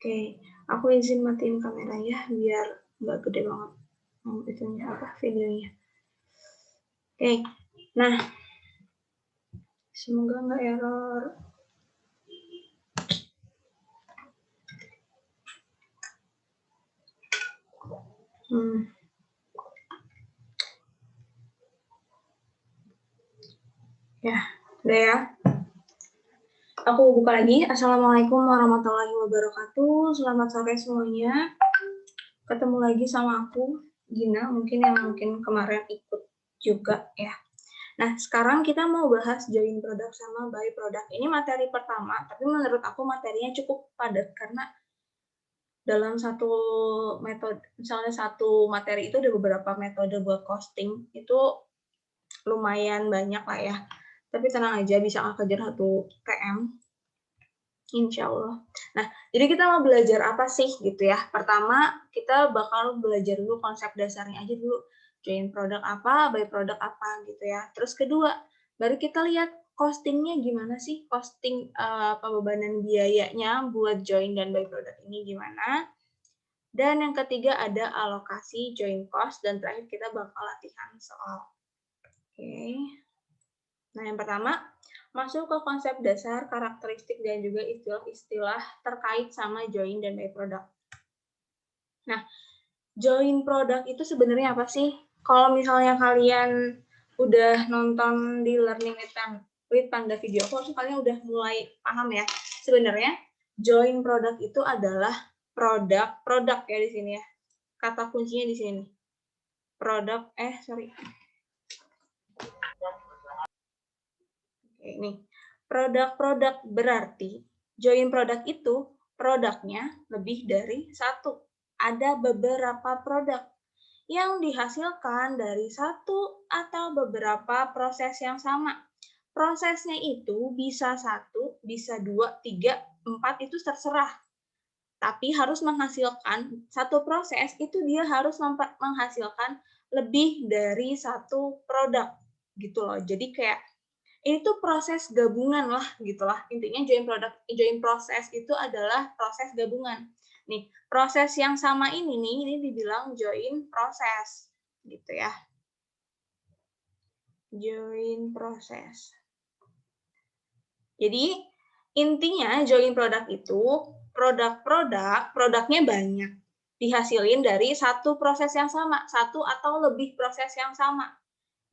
Oke, aku izin matiin kameranya biar nggak gede banget itunya videonya. Oke, nah semoga nggak error. Ya, udah ya. Aku buka lagi. Assalamualaikum warahmatullahi wabarakatuh. Selamat sore semuanya. Ketemu lagi sama aku, Gina. Mungkin kemarin ikut juga ya. Nah, sekarang kita mau bahas join produk sama buy produk. Ini materi pertama, tapi menurut aku materinya cukup padat karena dalam satu metode, misalnya satu materi itu ada beberapa metode buat costing, itu lumayan banyak lah ya. Tapi tenang aja, bisa kejar 1 PM. Insya Allah. Nah, jadi kita mau belajar apa sih gitu ya. Pertama, kita bakal belajar dulu konsep dasarnya aja dulu. Join produk apa, buy produk apa gitu ya. Terus kedua, baru kita lihat costingnya gimana sih. Costing pembebanan biayanya buat join dan buy produk ini gimana. Dan yang ketiga ada alokasi join cost. Dan terakhir kita bakal latihan soal. Oke. Nah, yang pertama, masuk ke konsep dasar, karakteristik, dan juga istilah-istilah terkait sama join dan buy product. Nah, join product itu sebenarnya apa sih? Kalau misalnya kalian udah nonton di Learning with Panda video aku, kalian udah mulai paham ya. Sebenarnya join product itu adalah produk ya di sini ya. Kata kuncinya di sini. Ini produk-produk berarti join produk itu produknya lebih dari satu. Ada beberapa produk yang dihasilkan dari satu atau beberapa proses yang sama. Prosesnya itu bisa 1, bisa 2, 3, 4 itu terserah. Tapi harus menghasilkan satu proses itu dia harus menghasilkan lebih dari satu produk gitu loh. Jadi kayak ini tuh proses gabungan lah gitulah. Intinya join proses itu adalah proses gabungan. Nih, proses yang sama ini dibilang join proses gitu ya. Join proses. Jadi, intinya join produk itu produknya banyak. Dihasilin dari satu proses yang sama, satu atau lebih proses yang sama.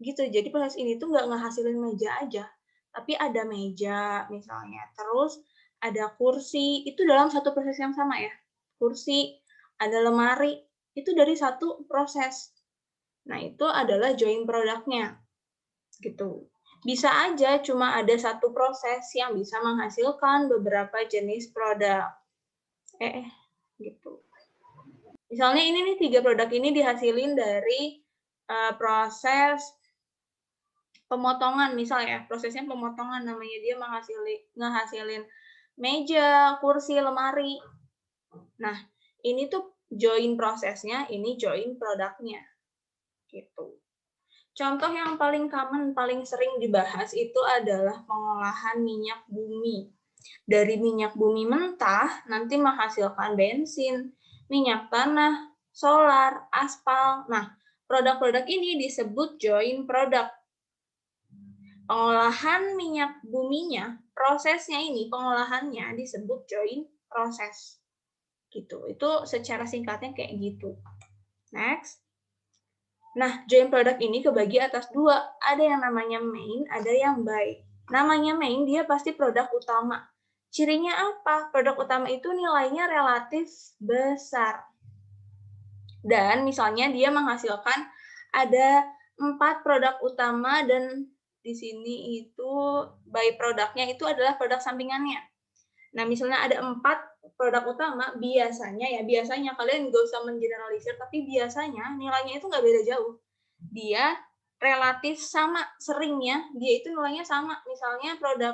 Gitu. Jadi proses ini tuh nggak ngehasilin meja aja, tapi ada meja misalnya, terus ada kursi, itu dalam satu proses yang sama ya. Kursi, ada lemari, itu dari satu proses. Nah, itu adalah join produknya. Gitu. Bisa aja cuma ada satu proses yang bisa menghasilkan beberapa jenis produk. Gitu. Misalnya ini nih 3 produk ini dihasilin dari proses pemotongan misalnya, prosesnya pemotongan namanya dia ngehasilin meja, kursi, lemari. Nah, ini tuh join prosesnya, ini join produknya. Gitu. Contoh yang paling common, paling sering dibahas itu adalah pengolahan minyak bumi. Dari minyak bumi mentah nanti menghasilkan bensin, minyak tanah, solar, aspal. Nah, produk-produk ini disebut join product. Pengolahan minyak buminya, prosesnya ini, pengolahannya disebut join proses. Gitu. Itu secara singkatnya kayak gitu. Next. Nah, join product ini kebagi atas 2. Ada yang namanya main, ada yang buy. Namanya main, dia pasti produk utama. Cirinya apa? Produk utama itu nilainya relatif besar. Dan misalnya dia menghasilkan ada 4 produk utama dan di sini itu buy produknya itu adalah produk sampingannya. Nah, misalnya ada 4 produk utama, biasanya kalian nggak usah mengeneralisir, tapi biasanya nilainya itu nggak beda jauh. Dia relatif sama, seringnya dia itu nilainya sama. Misalnya produk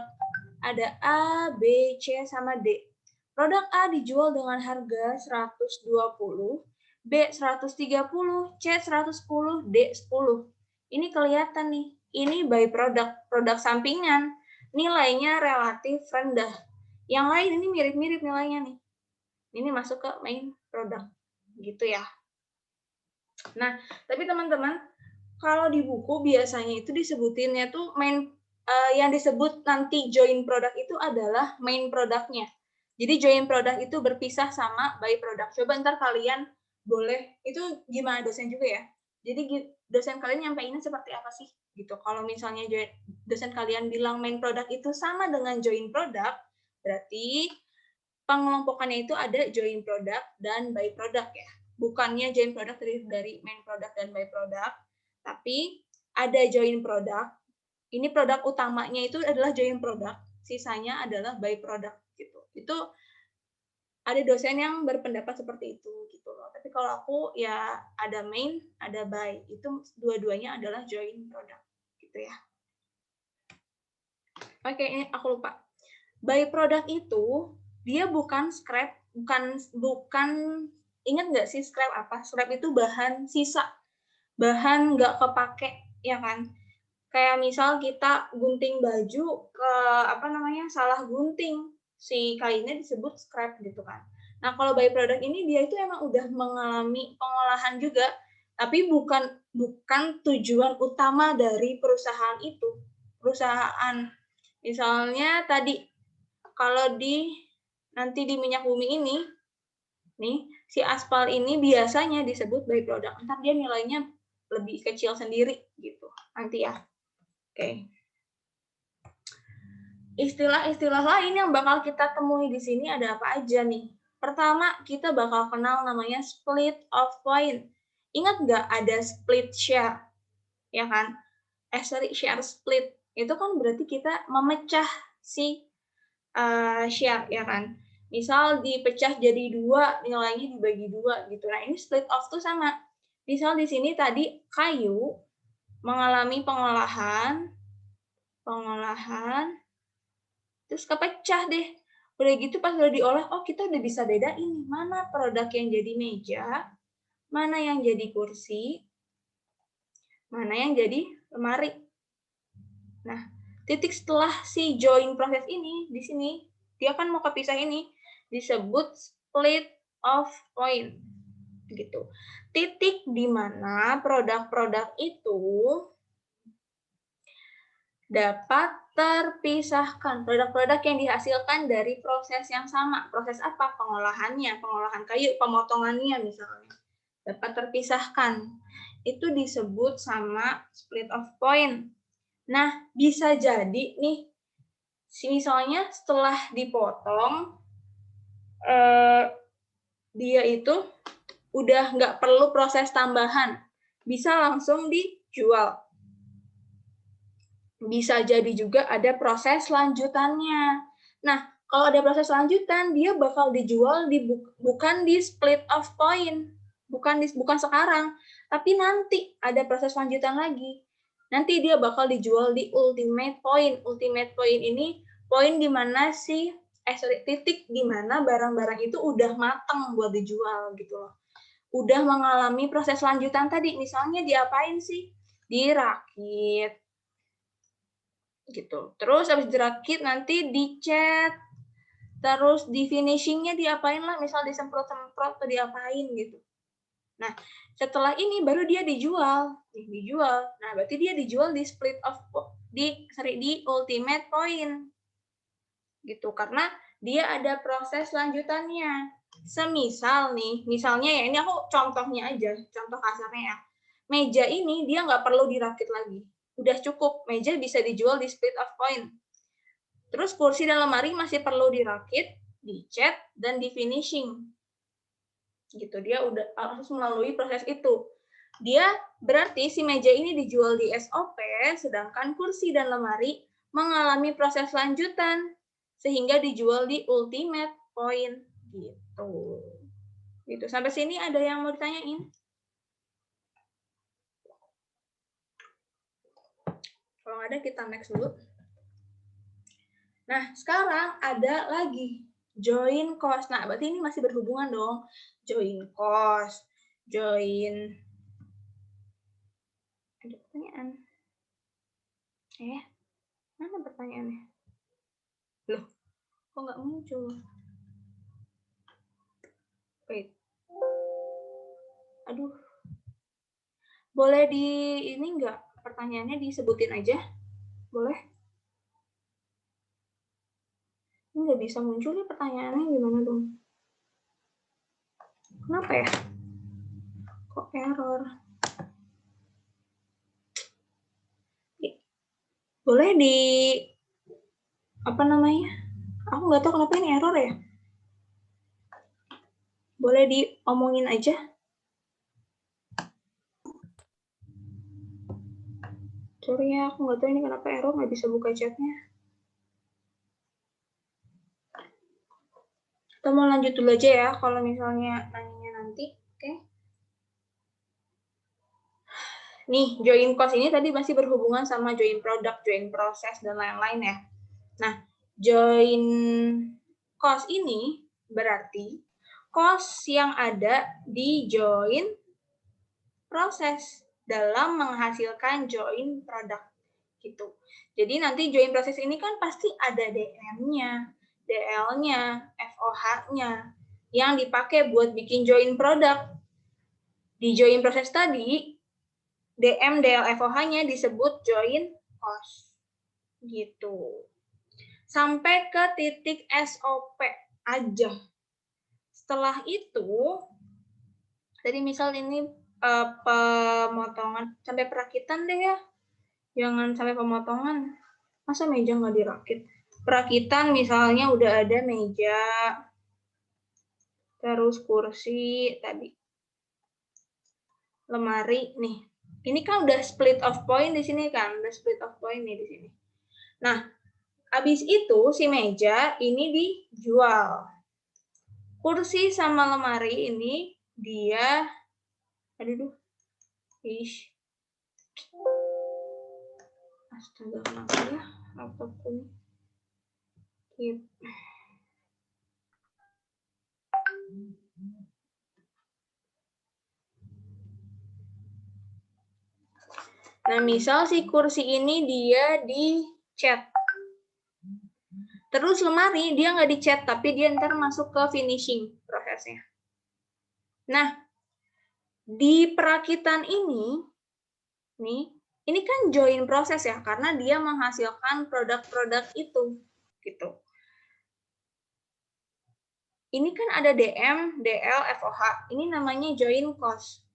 ada A, B, C, sama D. Produk A dijual dengan harga 120, B 130, C 110, D 10. Ini kelihatan nih, ini buy produk sampingan, nilainya relatif rendah. Yang lain ini mirip-mirip nilainya nih. Ini masuk ke main product. Gitu ya. Nah, tapi teman-teman, kalau di buku biasanya itu disebutinnya tuh yang disebut nanti join product itu adalah main produknya. Jadi join product itu berpisah sama by product. Coba ntar kalian boleh, itu gimana dosen juga ya. Jadi dosen kalian nyampeinnya seperti apa sih? Gitu. Kalau misalnya dosen kalian bilang main product itu sama dengan join product, berarti pengelompokannya itu ada join product dan by product ya. Bukannya join product dari main product dan by product, tapi ada join product. Ini produk utamanya itu adalah join product, sisanya adalah by product gitu. Itu ada dosen yang berpendapat seperti itu gitu loh. Tapi kalau aku ya ada main, ada by. Itu dua-duanya adalah join product gitu ya. Oke, ini aku lupa. By product itu dia bukan scrap, bukan ingat nggak sih scrap apa? Scrap itu bahan sisa, bahan nggak kepake, ya kan? Kayak misal kita gunting baju ke salah gunting, si kainnya disebut scrap gitu kan. Nah kalau by product ini dia itu emang udah mengalami pengolahan juga, tapi bukan tujuan utama dari perusahaan itu. Perusahaan misalnya tadi kalau nanti di minyak bumi ini, nih si aspal ini biasanya disebut by product. Ntar dia nilainya lebih kecil sendiri gitu nanti ya. Oke. Istilah-istilah lain yang bakal kita temui di sini ada apa aja nih? Pertama, kita bakal kenal namanya split of point. Ingat nggak ada split share? Ya kan? Share split. Itu kan berarti kita memecah si share, ya kan? Misal dipecah jadi 2, nilainya dibagi 2 gitu. Nah, ini split off tuh sama. Misal di sini tadi kayu mengalami pengolahan, terus kepecah deh. Udah gitu pas udah diolah, oh kita udah bisa bedain mana produk yang jadi meja, mana yang jadi kursi, mana yang jadi lemari. Nah, titik setelah si join proses ini, di sini, dia kan mau kepisah ini, disebut split of point. Gitu. Titik di mana produk-produk itu dapat terpisahkan. Produk-produk yang dihasilkan dari proses yang sama. Proses apa? Pengolahannya, pengolahan kayu, pemotongannya misalnya. Dapat terpisahkan. Itu disebut sama split of point. Nah, bisa jadi nih, misalnya setelah dipotong, dia itu udah nggak perlu proses tambahan. Bisa langsung dijual. Bisa jadi juga ada proses lanjutannya. Nah, kalau ada proses lanjutan, dia bakal dijual bukan di split of point, bukan sekarang, tapi nanti ada proses lanjutan lagi. Nanti dia bakal dijual di ultimate point. Ultimate point ini poin di mana titik di mana barang-barang itu udah matang buat dijual gitu loh. Udah mengalami proses lanjutan tadi, misalnya diapain sih? Dirakit gitu. Terus habis dirakit nanti dicat, terus di finishingnya diapain lah, misal disemprot-semprot atau diapain gitu. Nah, setelah ini baru dia dijual. Nah, berarti dia dijual di di ultimate point. Gitu, karena dia ada proses lanjutannya. Semisal nih, misalnya ya, ini aku contohnya aja, contoh kasarnya ya. Meja ini dia nggak perlu dirakit lagi. Udah cukup, meja bisa dijual di split of point. Terus kursi dan lemari masih perlu dirakit, dicat, dan di finishing. Gitu, dia udah harus melalui proses itu. Dia berarti si meja ini dijual di SOP, sedangkan kursi dan lemari mengalami proses lanjutan sehingga dijual di ultimate point gitu. Gitu. Sampai sini ada yang mau ditanyain? Kalau ada kita next dulu. Nah, sekarang ada lagi join cost. Nah, berarti ini masih berhubungan dong. Join cost, join. Ada pertanyaan? Mana pertanyaannya? Loh, kok nggak muncul? Wait. Aduh. Boleh ini enggak? Pertanyaannya disebutin aja. Boleh? Ini nggak bisa muncul nih pertanyaannya, gimana dong? Kenapa ya? Kok error? Boleh apa namanya? Aku nggak tahu kenapa ini error ya. Boleh diomongin aja. Sorry ya, aku nggak tahu ini kenapa error, nggak bisa buka chatnya. Kita mau lanjut dulu aja ya, kalau misalnya nanya nanti. Oke. Nih, join cost ini tadi masih berhubungan sama join product, join proses, dan lain-lain ya. Nah, join cost ini berarti cost yang ada di join proses dalam menghasilkan join product gitu. Jadi nanti join proses ini kan pasti ada DM-nya, DL-nya, FOH-nya yang dipakai buat bikin join product. Di join proses tadi, DM, DL, FOH-nya disebut join cost. Gitu. Sampai ke titik SOP aja. Setelah itu, tadi misal ini pemotongan sampai perakitan deh ya. Jangan sampai pemotongan. Masa meja nggak dirakit? Perakitan misalnya udah ada meja, terus kursi tadi, lemari nih. Ini kan udah split of point di sini kan, udah split of point nih di sini. Nah, habis itu si meja ini dijual. Kursi sama lemari ini dia, aduh, ish, astaga kenapa ya, apapun. Nah, misal si kursi ini dia dicat. Terus lemari dia nggak dicat, tapi dia ntar masuk ke finishing prosesnya. Nah, di perakitan ini, nih, ini kan join proses ya, karena dia menghasilkan produk-produk itu, gitu. Ini kan ada DM, DL, FOH. Ini namanya join cost.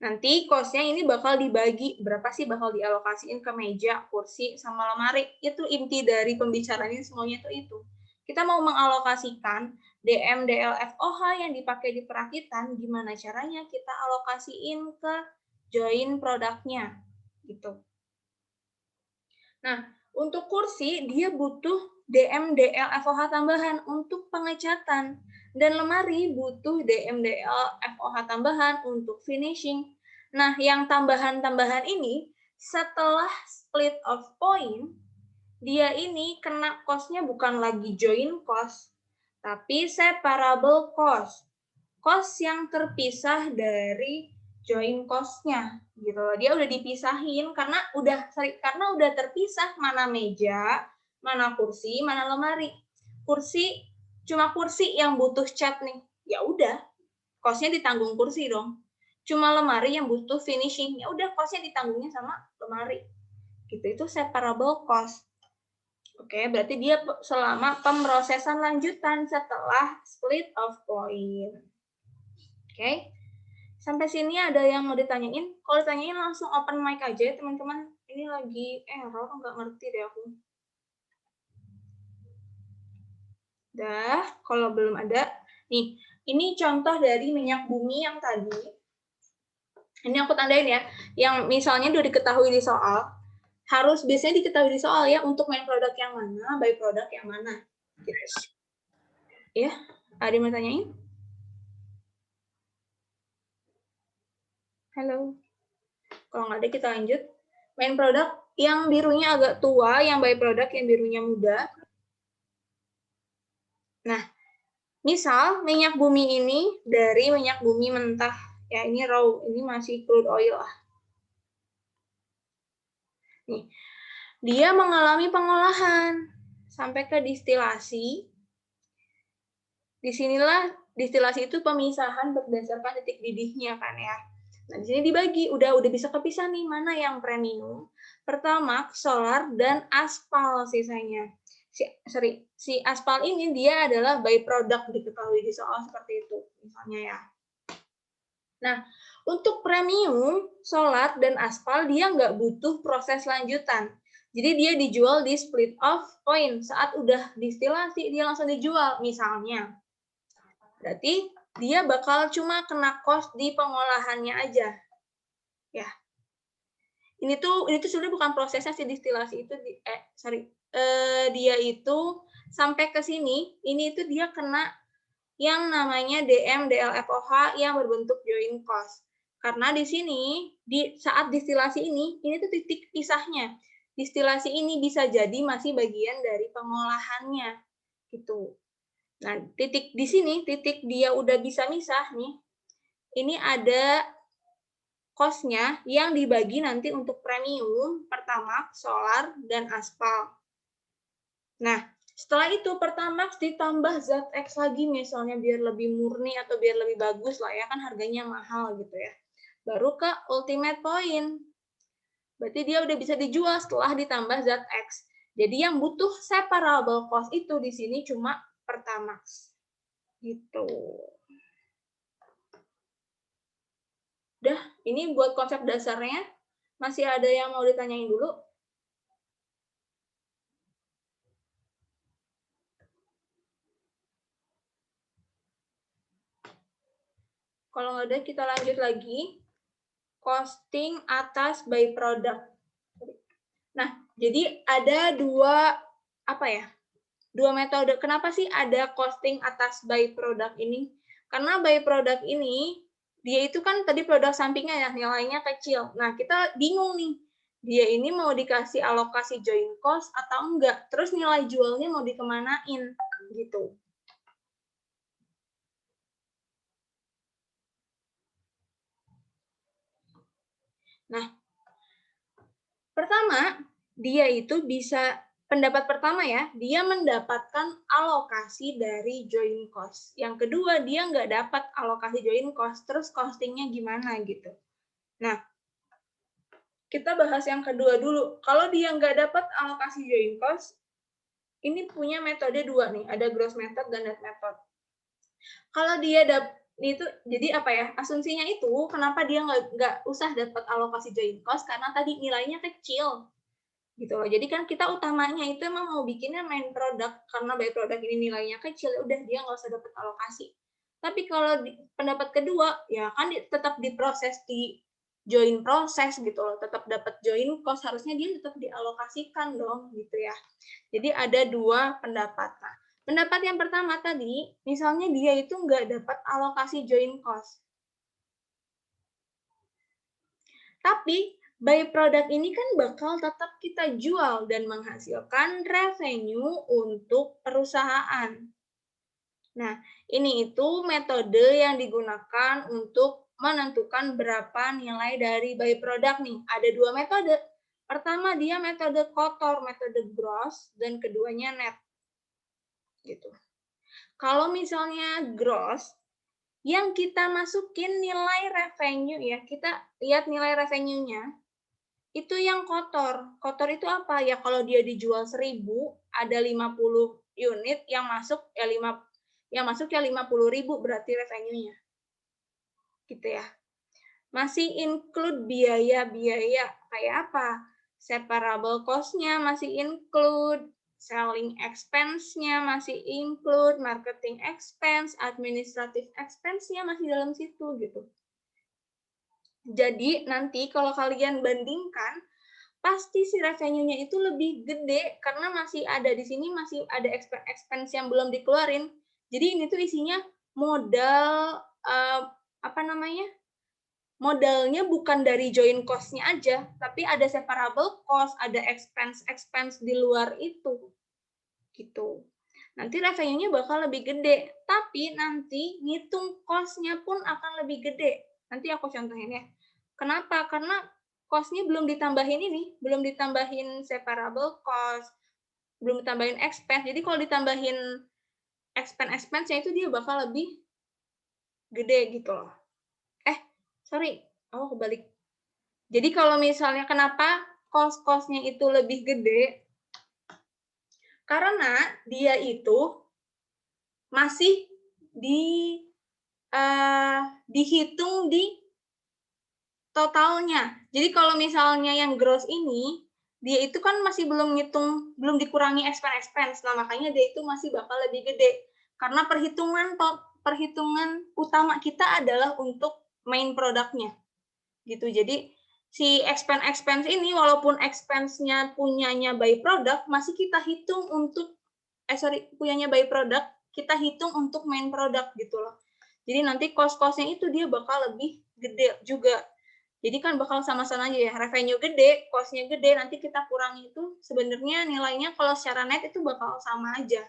Nanti cost-nya ini bakal dibagi, berapa sih bakal dialokasiin ke meja, kursi, sama lemari. Itu inti dari pembicaraan ini semuanya itu. Kita mau mengalokasikan DM, DL, FOH yang dipakai di perakitan, gimana caranya kita alokasiin ke join produknya. Gitu. Nah, untuk kursi, dia butuh DM, DL, FOH tambahan untuk pengecatan. Dan lemari butuh DM, DL, FOH tambahan untuk finishing. Nah, yang tambahan-tambahan ini, setelah split of point, dia ini kena cost-nya bukan lagi join cost, tapi separable cost. Cost yang terpisah dari join cost-nya gitu. Dia udah dipisahin karena udah terpisah mana meja, mana kursi, mana lemari. Cuma kursi yang butuh cat nih. Ya udah, cost-nya ditanggung kursi dong. Cuma lemari yang butuh finishing. Ya udah, cost-nya ditanggungnya sama lemari. Gitu, itu separable cost. Oke, berarti dia selama pemrosesan lanjutan setelah split of point. Oke. Sampai sini ada yang mau ditanyain? Kalau ditanyain langsung open mic aja ya teman-teman. Ini lagi error, nggak ngerti deh aku. Dah, kalau belum ada. Nih, ini contoh dari minyak bumi yang tadi. Ini aku tandain ya. Yang misalnya udah diketahui di soal. Harus biasanya diketahui di soal ya untuk main produk yang mana, by produk yang mana. Gitu. Ya, ada yang mau tanyain? Halo. Kalau nggak ada kita lanjut. Main produk yang birunya agak tua, yang by product yang birunya muda. Nah, misal minyak bumi ini dari minyak bumi mentah. Ya, ini raw, ini masih crude oil lah. Nih, dia mengalami pengolahan sampai ke distilasi. Disinilah distilasi itu pemisahan berdasarkan titik didihnya kan ya. Nah, di sini dibagi, udah bisa kepisah nih mana yang premium, Pertamax, solar, dan aspal sisanya. Si aspal ini dia adalah byproduct diketahui di soal seperti itu misalnya ya. Nah, untuk premium, solar, dan aspal dia nggak butuh proses lanjutan. Jadi dia dijual di split off point. Saat udah distilasi, dia langsung dijual. Misalnya, berarti dia bakal cuma kena cost di pengolahannya aja. Ya. Ini tuh sebenarnya bukan prosesnya si distilasi itu dia itu sampai ke sini, ini itu dia kena yang namanya DM DLFOH yang berbentuk joint cost. Karena di sini saat distilasi ini tuh titik pisahnya. Distilasi ini bisa jadi masih bagian dari pengolahannya gitu. Nah, titik di sini, titik dia udah bisa misah nih. Ini ada cost-nya yang dibagi nanti untuk premium, Pertamax, solar, dan aspal. Nah, setelah itu Pertamax ditambah ZX lagi misalnya biar lebih murni atau biar lebih bagus lah ya, kan harganya mahal gitu ya. Baru ke ultimate point. Berarti dia udah bisa dijual setelah ditambah ZX. Jadi yang butuh separable cost itu di sini cuma Pertamax. Gitu. Udah, ini buat konsep dasarnya. Masih ada yang mau ditanyain dulu? Kalau nggak ada, kita lanjut lagi. Costing atas by product. Nah, jadi ada dua metode. Kenapa sih ada costing atas by product ini? Karena by product ini dia itu kan tadi produk sampingnya ya, nilainya kecil. Nah, kita bingung nih. Dia ini mau dikasih alokasi joint cost atau enggak? Terus nilai jualnya mau dikemanain gitu. Nah, pertama, dia itu bisa pendapat pertama ya, dia mendapatkan alokasi dari joint cost. Yang kedua, dia nggak dapat alokasi joint cost, terus costingnya gimana gitu. Nah, kita bahas yang kedua dulu. Kalau dia nggak dapat alokasi joint cost, ini punya metode dua nih, ada gross method dan net method. Kalau dia itu jadi apa ya, asumsinya itu kenapa dia nggak usah dapat alokasi joint cost, karena tadi nilainya kecil gitu loh. Jadi kan kita utamanya itu emang mau bikinnya main produk, karena by product ini nilainya kecil, udah dia nggak usah dapat alokasi. Tapi kalau pendapat kedua, ya kan tetap diproses di join proses gitu loh, tetap dapat join cost, harusnya dia tetap dialokasikan dong gitu ya. Jadi ada dua pendapat. Nah, pendapat yang pertama tadi, misalnya dia itu nggak dapat alokasi join cost. Tapi by product ini kan bakal tetap kita jual dan menghasilkan revenue untuk perusahaan. Nah, ini itu metode yang digunakan untuk menentukan berapa nilai dari by product nih. Ada dua metode. Pertama dia metode kotor, metode gross, dan keduanya net. Gitu. Kalau misalnya gross, yang kita masukin nilai revenue ya, kita lihat nilai revenue-nya, itu yang kotor. Kotor itu apa? Ya kalau dia dijual 1.000, ada 50 unit yang masuk ya 50.000 berarti revenue-nya. Gitu ya. Masih include biaya-biaya kayak apa? Separable cost-nya masih include, selling expense-nya masih include, marketing expense, administrative expense-nya masih dalam situ gitu. Jadi nanti kalau kalian bandingkan, pasti si revenue-nya itu lebih gede karena masih ada di sini, masih ada expense yang belum dikeluarin. Jadi ini tuh isinya modal modalnya bukan dari joint cost-nya aja, tapi ada separable cost, ada expense di luar itu. Gitu. Nanti revenue-nya bakal lebih gede, tapi nanti ngitung cost-nya pun akan lebih gede. Nanti aku contohin ya. Kenapa? Karena cost-nya belum ditambahin ini, belum ditambahin separable cost, belum ditambahin expense. Jadi kalau ditambahin expense-nya itu dia bakal lebih gede gitu loh. Sorry, kebalik. Jadi kalau misalnya kenapa cost-nya itu lebih gede? Karena dia itu masih dihitung di totalnya. Jadi kalau misalnya yang gross ini, dia itu kan masih belum dikurangi expense. Nah, makanya dia itu masih bakal lebih gede. Karena perhitungan utama kita adalah untuk main produknya. Gitu. Jadi si expense ini walaupun expense-nya punyanya by product, masih kita hitung untuk punyanya by product, kita hitung untuk main product gitu loh. Jadi nanti cost-nya itu dia bakal lebih gede juga. Jadi kan bakal sama-sama aja ya, revenue gede, cost-nya gede, nanti kita kurangi itu sebenarnya nilainya kalau secara net itu bakal sama aja.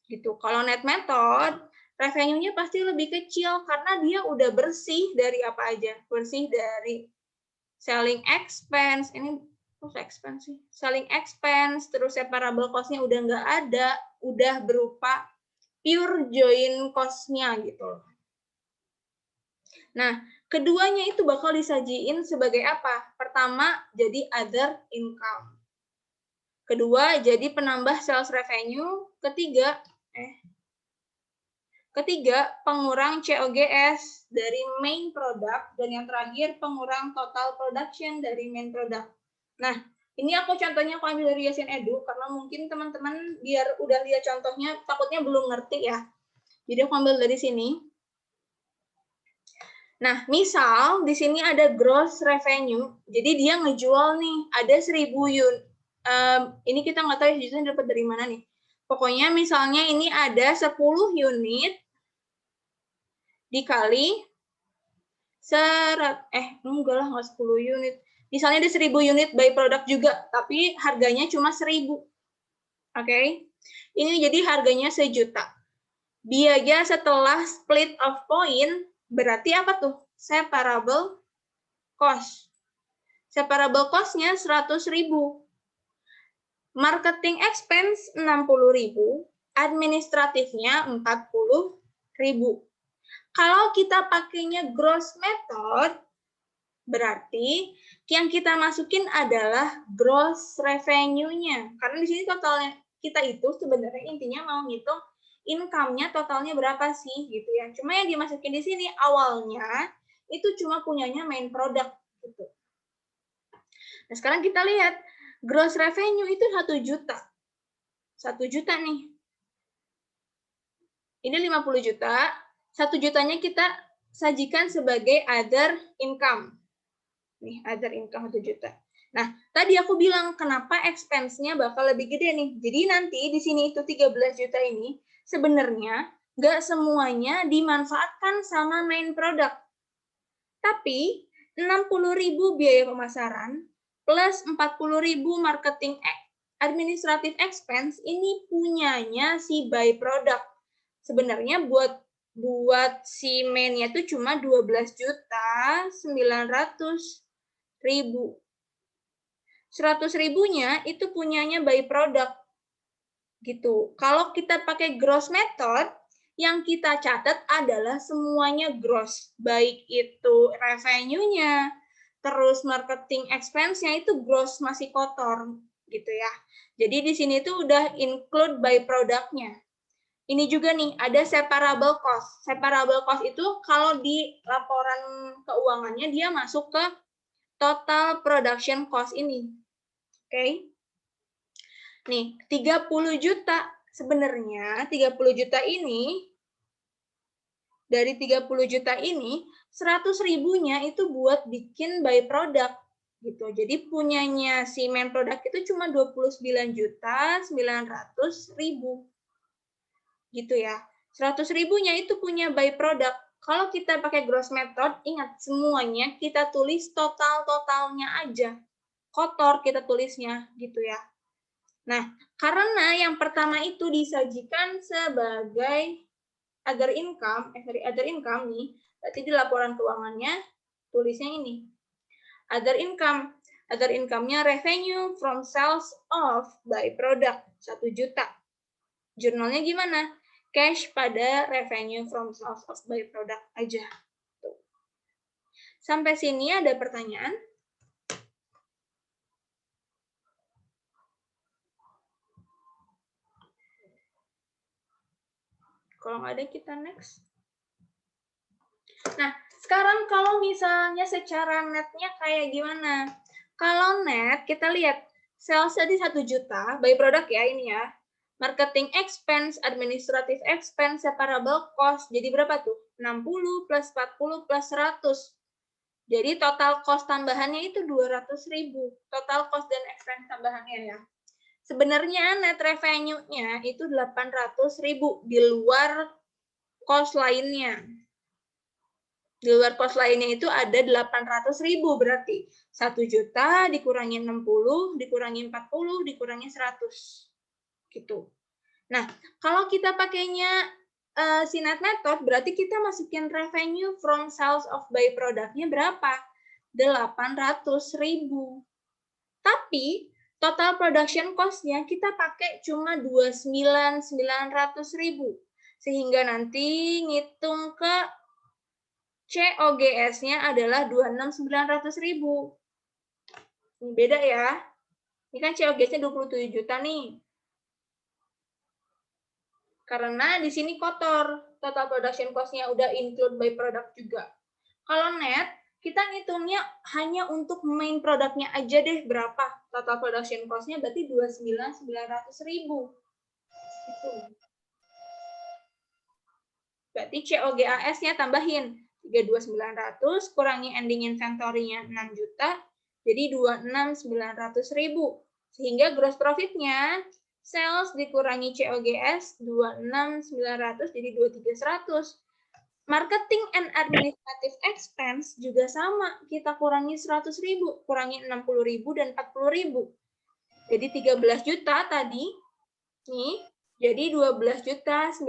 Gitu. Kalau net method, revenue-nya pasti lebih kecil karena dia udah bersih dari apa aja? Bersih dari selling expense, ini expense sih. Selling expense, terus separable cost-nya udah nggak ada, udah berupa pure join cost-nya gitu. Nah, keduanya itu bakal disajiin sebagai apa? Pertama, jadi other income. Kedua, jadi penambah sales revenue. Ketiga, pengurang COGS dari main product. Dan yang terakhir, pengurang total production dari main product. Nah, ini aku contohnya aku ambil dari Yasin Edu, karena mungkin teman-teman biar udah lihat contohnya, takutnya belum ngerti ya. Jadi aku ambil dari sini. Nah, misal di sini ada gross revenue, jadi dia ngejual nih, ada 1000 unit. Ini kita nggak tahu ya, dapat dari mana nih. Pokoknya misalnya ini ada 10 unit dikali enggak lah, nggak 10 unit. Misalnya ada 1000 unit by product juga, tapi harganya cuma 1000. Oke? Ini jadi harganya 1 juta. Biaya setelah split of point, berarti apa tuh? Separable cost. Separable cost-nya 100.000. Marketing expense 60.000, administratifnya 40.000. Kalau kita pakainya gross method, berarti yang kita masukin adalah gross revenue-nya. Karena di sini totalnya kita itu sebenarnya intinya mau ngitung income-nya totalnya berapa sih gitu ya. Cuma yang dimasukin di sini awalnya itu cuma punyanya main product gitu. Nah, sekarang kita lihat gross revenue itu 1 juta. 1 juta nih. Ini 50 juta, 1 jutanya kita sajikan sebagai other income. Nih, other income 1 juta. Nah, tadi aku bilang kenapa expense-nya bakal lebih gede nih. Jadi nanti di sini itu 13 juta ini sebenarnya nggak semuanya dimanfaatkan sama main product. Tapi 60.000 biaya pemasaran plus 40.000 marketing administrative expense ini punyanya si by product. Sebenarnya buat si main-nya itu cuma 12.900.000. 100.000-nya itu punyanya by product. Gitu. Kalau kita pakai gross method, yang kita catat adalah semuanya gross. Baik itu revenue-nya, terus marketing expense-nya itu gross, masih kotor gitu ya. Jadi di sini tuh udah include by product-nya. Ini juga nih, ada separable cost. Separable cost itu kalau di laporan keuangannya dia masuk ke total production cost ini. Oke. Nih, 30 juta. Sebenarnya 30 juta ini, dari 30 juta ini, 100.000-nya itu buat bikin by product. Gitu. Jadi punyanya si main product itu cuma 29.900.000. Gitu ya. 100.000-nya itu punya by product. Kalau kita pakai gross method, ingat semuanya kita tulis totalnya aja. Kotor kita tulisnya gitu ya. Nah, karena yang pertama itu disajikan sebagai other income nih, berarti di laporan keuangannya tulisnya ini. Other income-nya revenue from sales of by product 1 juta. Jurnalnya gimana? cash pada revenue from sales of byproduct aja. Sampai sini ada pertanyaan? Kalau nggak ada, kita next. Nah, sekarang kalau misalnya secara netnya kayak gimana? Kalau net, kita lihat sales tadi 1 juta, by product ya ini ya. Marketing expense, administrative expense, separable cost. Jadi berapa tuh? 60 plus 40 plus 100. Jadi total cost tambahannya itu 200.000. Total cost dan expense tambahannya ya. Sebenarnya net revenue-nya itu 800.000 di luar cost lainnya. Di luar cost lainnya itu ada 800.000 berarti 1 juta dikurangi 60, dikurangi 40, dikurangi 100. Gitu. Nah, kalau kita pakainya SINET method, berarti kita masukin revenue from sales of byproduct-nya berapa? 800.000. Tapi total production cost-nya kita pakai cuma 29.900.000. Sehingga nanti ngitung ke COGS-nya adalah 26.900.000. Ini beda ya. Ini kan COGS-nya 27 juta nih. Karena di sini kotor. Total production cost-nya udah include by product juga. Kalau net, kita ngitungnya hanya untuk main produknya aja deh berapa. Total production cost-nya berarti 29.900.000. Gitu. Berarti COGAS-nya tambahin 32.900 kurangi ending inventory-nya 6 juta, jadi 26.900.000. Sehingga gross profit-nya sales dikurangi COGS 26.900 jadi 23.100. Marketing and administrative expense juga sama, kita kurangi 100.000, kurangi 60.000 dan 40.000. Jadi 13 juta tadi, nih, jadi 12.900.000.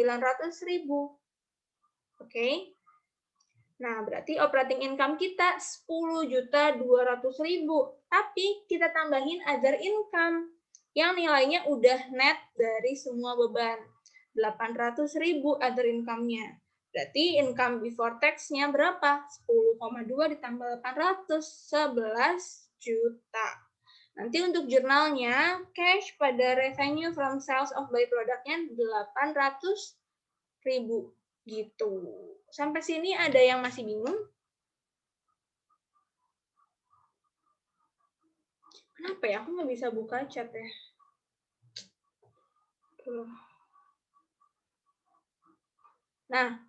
Oke. Nah, berarti operating income kita 10.200.000. Tapi kita tambahin other income yang nilainya udah net dari semua beban. 800.000 other income-nya. Berarti income before tax-nya berapa? 10,2 ditambah 800, 11 juta. Nanti untuk jurnalnya, cash pada revenue from sales of byproduct-nya 800.000. Gitu. Sampai sini ada yang masih bingung? Kenapa ya? Aku nggak bisa buka chat ya. Nah,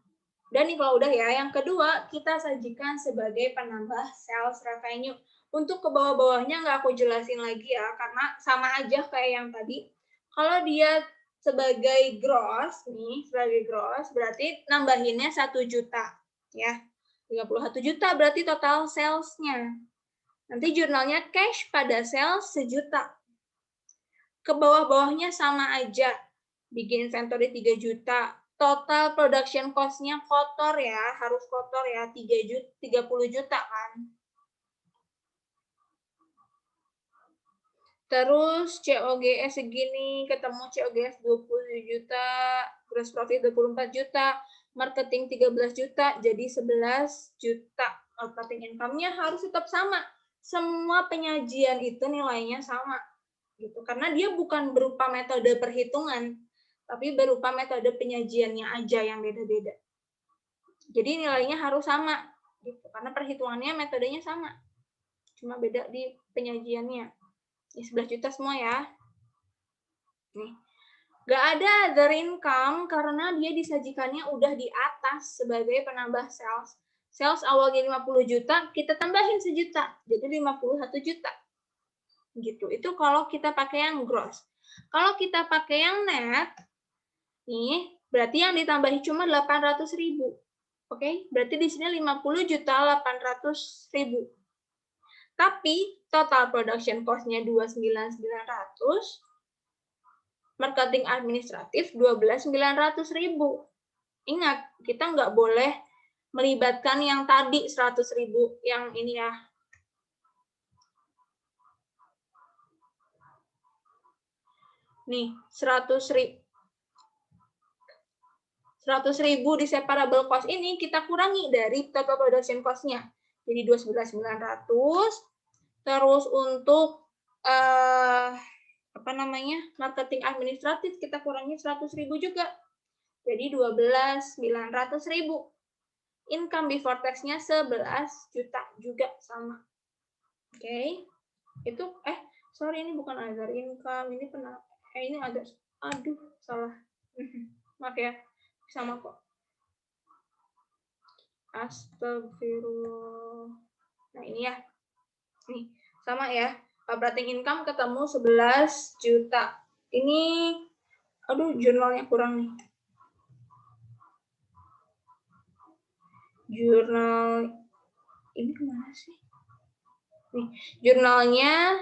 dan nih kalau udah ya, yang kedua kita sajikan sebagai penambah sales revenue. Untuk ke bawah-bawahnya nggak aku jelasin lagi ya, karena sama aja kayak yang tadi. Kalau dia sebagai gross, nih, sebagai gross, berarti nambahinnya 1 juta. Ya, 31 juta berarti total sales-nya. Nanti jurnalnya cash pada sales 1 juta. Ke bawah-bawahnya sama aja. Bikin inventory 3 juta. Total production cost-nya kotor ya, harus kotor ya, 30 juta kan. Terus COGS segini, ketemu COGS 20 juta, gross profit 24 juta, marketing 13 juta, jadi 11 juta. Operating income-nya harus tetap sama. Semua penyajian itu nilainya sama. Gitu. Karena dia bukan berupa metode perhitungan, tapi berupa metode penyajiannya aja yang beda-beda. Jadi nilainya harus sama, gitu. Karena perhitungannya metodenya sama, cuma beda di penyajiannya. Ini 11 juta semua ya. Nih. Gak ada other income karena dia disajikannya udah di atas sebagai penambah sales. Sales awalnya 50 juta, kita tambahin 1 juta, jadi 51 juta. Gitu. Itu kalau kita pakai yang gross. Kalau kita pakai yang net, nih, berarti yang ditambahi cuma 800.000. Oke, berarti di sini 50.800.000. Tapi total production cost-nya 29.900, marketing administratif 12.900.000. Ingat, kita nggak boleh melibatkan yang tadi 100.000 yang ini ya. Nih, 100.000. 100.000 di separable cost ini kita kurangi dari total production cost-nya. Jadi 29.900. Terus untuk marketing administratif kita kurangi 100.000 juga. Jadi 12.900.000. Income before tax-nya 11 juta juga sama. Oke. Itu sorry ini bukan other income, ini ini ada salah. Maaf ya. Sama kok. Astagfirullah. Nah, ini ya. Nih, sama ya. Operating income ketemu 11 juta. Ini jurnalnya kurang nih. Jurnal ini kemana sih? Nih, jurnalnya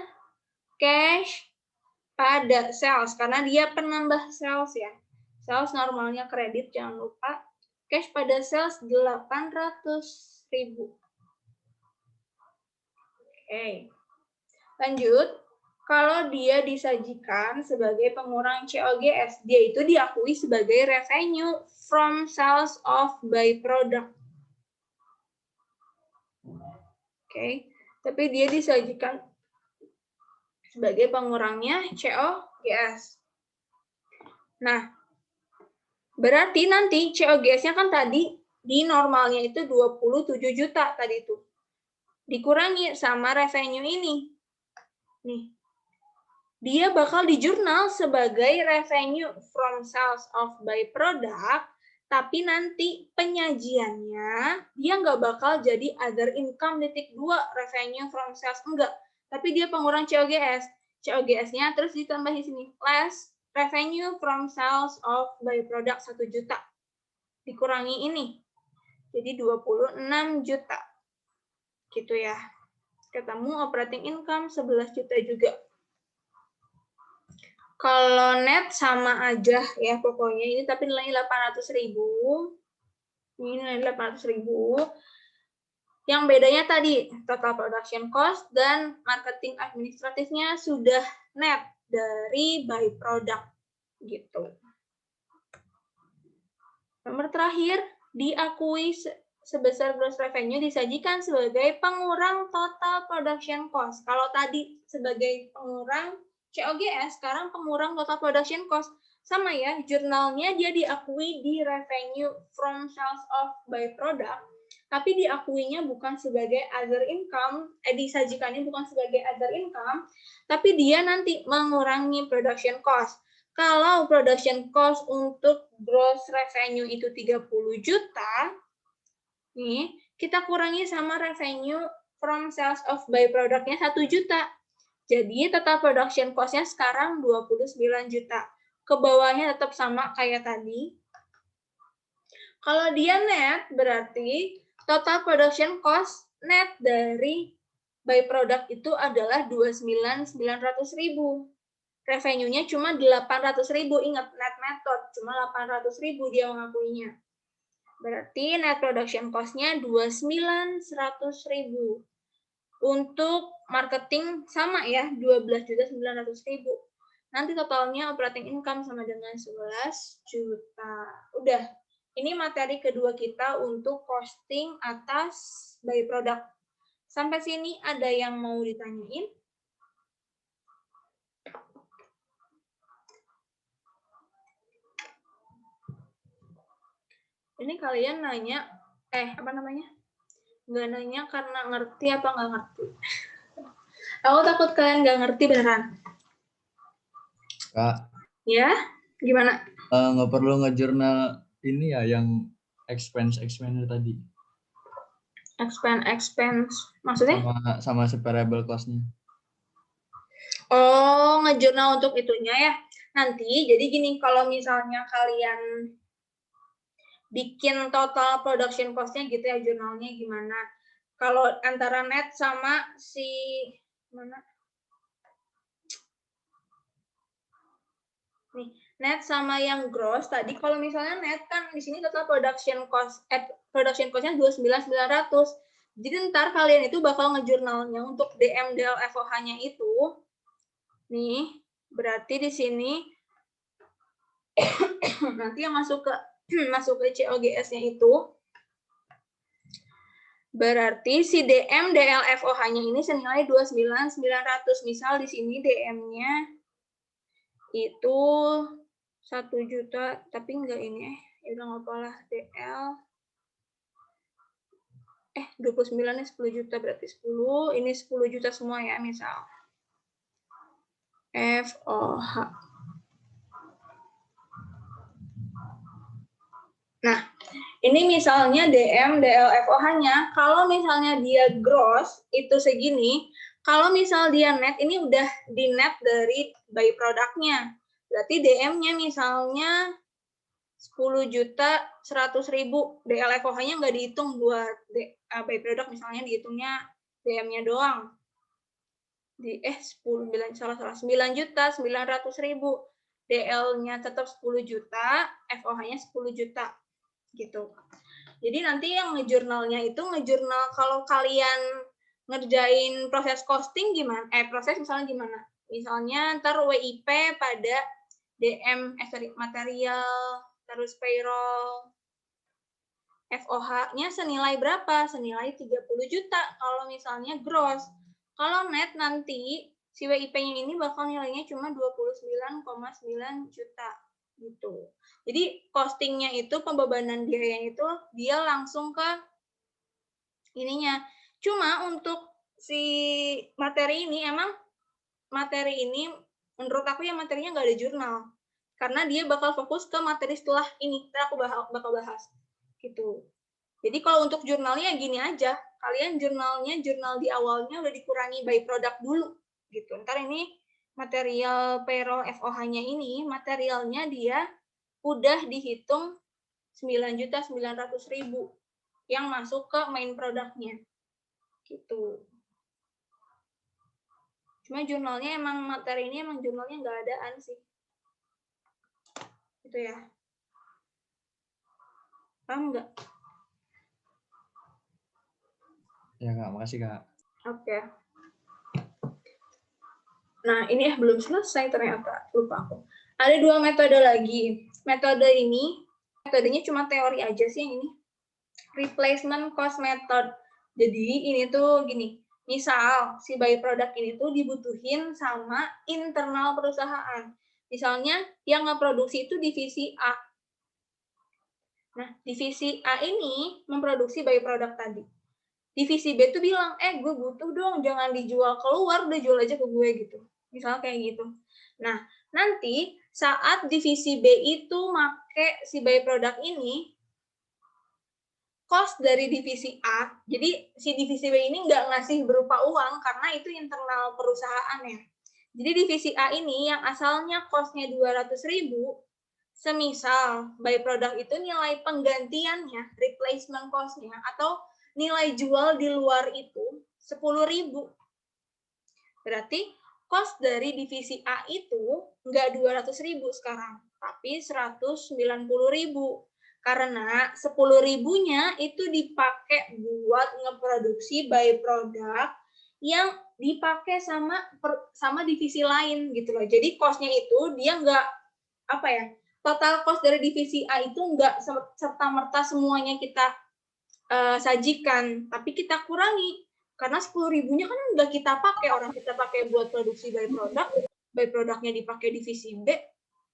cash pada sales karena dia penambah sales ya. Sales normalnya kredit, jangan lupa. Cash pada sales 800.000. Oke. Lanjut. Kalau dia disajikan sebagai pengurang COGS, dia itu diakui sebagai revenue from sales of byproduct. Oke. Tapi dia disajikan sebagai pengurangnya COGS. Nah, berarti nanti COGS-nya kan tadi di normalnya itu 27 juta tadi itu. Dikurangi sama revenue ini. Nih. Dia bakal di jurnal sebagai revenue from sales of byproduct, tapi nanti penyajiannya dia nggak bakal jadi other income .2 revenue from sales, enggak. Tapi dia pengurang COGS. COGS-nya terus ditambah di sini less revenue from sales of byproduct 1 juta. Dikurangi ini. Jadi 26 juta. Gitu ya. Ketemu operating income 11 juta juga. Kalau net sama aja ya pokoknya ini, tapi nilainya 800.000. Ini nilai 800.000. Yang bedanya tadi total production cost dan marketing administratifnya sudah net dari byproduct gitu. Nomor terakhir, diakui sebesar gross revenue disajikan sebagai pengurang total production cost. Kalau tadi sebagai pengurang COGS, sekarang pengurang total production cost. Sama ya, jurnalnya dia diakui di revenue from sales of byproduct, tapi diakuinya bukan sebagai other income, disajikannya bukan sebagai other income, tapi dia nanti mengurangi production cost. Kalau production cost untuk gross revenue itu 30 juta, nih, kita kurangi sama revenue from sales of byproduct-nya 1 juta. Jadi total production cost-nya sekarang 29 juta. Ke bawahnya tetap sama kayak tadi. Kalau dia net, berarti total production cost net dari byproduct itu adalah 29.900.000. Revenue-nya cuma 800.000. Ingat, net method. Cuma 800.000 dia mengakuinya. Berarti net production cost-nya 29.100.000. Untuk marketing sama ya, 12.900.000. Nanti totalnya operating income sama dengan 11 juta. Udah, ini materi kedua kita untuk costing atas byproduct. Sampai sini ada yang mau ditanyain? Ini kalian nanya, nggak nanya karena ngerti apa nggak ngerti? Aku takut kalian nggak ngerti beneran. Kak. Ya, gimana? Nggak perlu ngejurnal ini ya, yang expense tadi. Expense, maksudnya? Sama separable cost-nya. Oh, ngejurnal untuk itunya ya. Nanti, jadi gini, kalau misalnya kalian bikin total production cost-nya gitu ya, jurnalnya gimana. Kalau antara net sama si mana? Nih, net sama yang gross tadi, kalau misalnya net kan di sini total production cost-nya 29.900. Jadi ntar kalian itu bakal ngejurnalnya untuk DMDL FOH-nya itu. Nih, berarti di sini nanti yang masuk ke masuk ke COGS-nya itu, berarti si DM DLFOH-nya ini senilai 29.900. Misal di sini DM-nya itu 1 juta, tapi enggak ini ya udah nggak apa-apa lah. DL 29 nya 10 juta, berarti 10, ini 10 juta semua ya, misal FOH. Nah, ini misalnya DM DLFOH-nya, kalau misalnya dia gross itu segini, kalau misal dia net ini udah di net dari by product-nya. Berarti DM-nya misalnya 10.100.000, DLFOH-nya nggak dihitung buat by product, misalnya dihitungnya DM-nya doang. 9.900.000. DL-nya tetap 10 juta, FOH-nya 10 juta. Gitu. Jadi nanti yang ngejurnalnya itu ngejurnal kalau kalian ngerjain proses costing gimana? Proses misalnya gimana? Misalnya ntar WIP pada DM, material, terus payroll, FOH-nya senilai berapa? Senilai 30 juta kalau misalnya gross. Kalau net nanti si WIP-nya ini bakal nilainya cuma 29,9 juta gitu. Jadi costingnya itu, pembebanan biayanya itu dia langsung ke ininya. Cuma untuk si materi ini, emang materi ini menurut aku ya materinya nggak ada jurnal. Karena dia bakal fokus ke materi setelah ini. Ntar aku bakal bahas. Gitu. Jadi kalau untuk jurnalnya gini aja. Kalian jurnal di awalnya udah dikurangi by product dulu. Gitu. Ntar ini material payroll FOH-nya ini, materialnya dia udah dihitung 9.900.000 yang masuk ke main produknya. Gitu. Cuma jurnalnya emang, materi ini emang jurnalnya nggak adaan sih. Gitu ya. Paham nggak? Ya Kak, makasih Kak. Oke. Nah, ini belum selesai ternyata. Lupa aku. Ada 2 metode lagi. Metode ini, metodenya cuma teori aja sih yang ini. Replacement cost method. Jadi ini tuh gini, misal si by product ini tuh dibutuhin sama internal perusahaan. Misalnya yang ngeproduksi itu divisi A. Nah, divisi A ini memproduksi by product tadi. Divisi B tuh bilang, gue butuh dong, jangan dijual keluar, udah jual aja ke gue gitu. Misalnya kayak gitu. Nah, nanti saat divisi B itu make si by product ini, cost dari divisi A, jadi si divisi B ini nggak ngasih berupa uang karena itu internal perusahaan ya. Jadi divisi A ini yang asalnya cost-nya 200.000, semisal by product itu nilai penggantiannya, replacement cost-nya, atau nilai jual di luar itu 10.000. Berarti cost dari divisi A itu nggak 200.000 sekarang, tapi 190.000. Karena 10.000-nya itu dipakai buat ngeproduksi by product yang dipakai sama divisi lain gitu loh. Jadi cost-nya itu dia nggak, total cost dari divisi A itu nggak serta-merta semuanya kita sajikan, tapi kita kurangi. Karena 10.000-nya kan nggak kita pakai, orang kita pakai buat produksi by product-nya dipakai divisi B,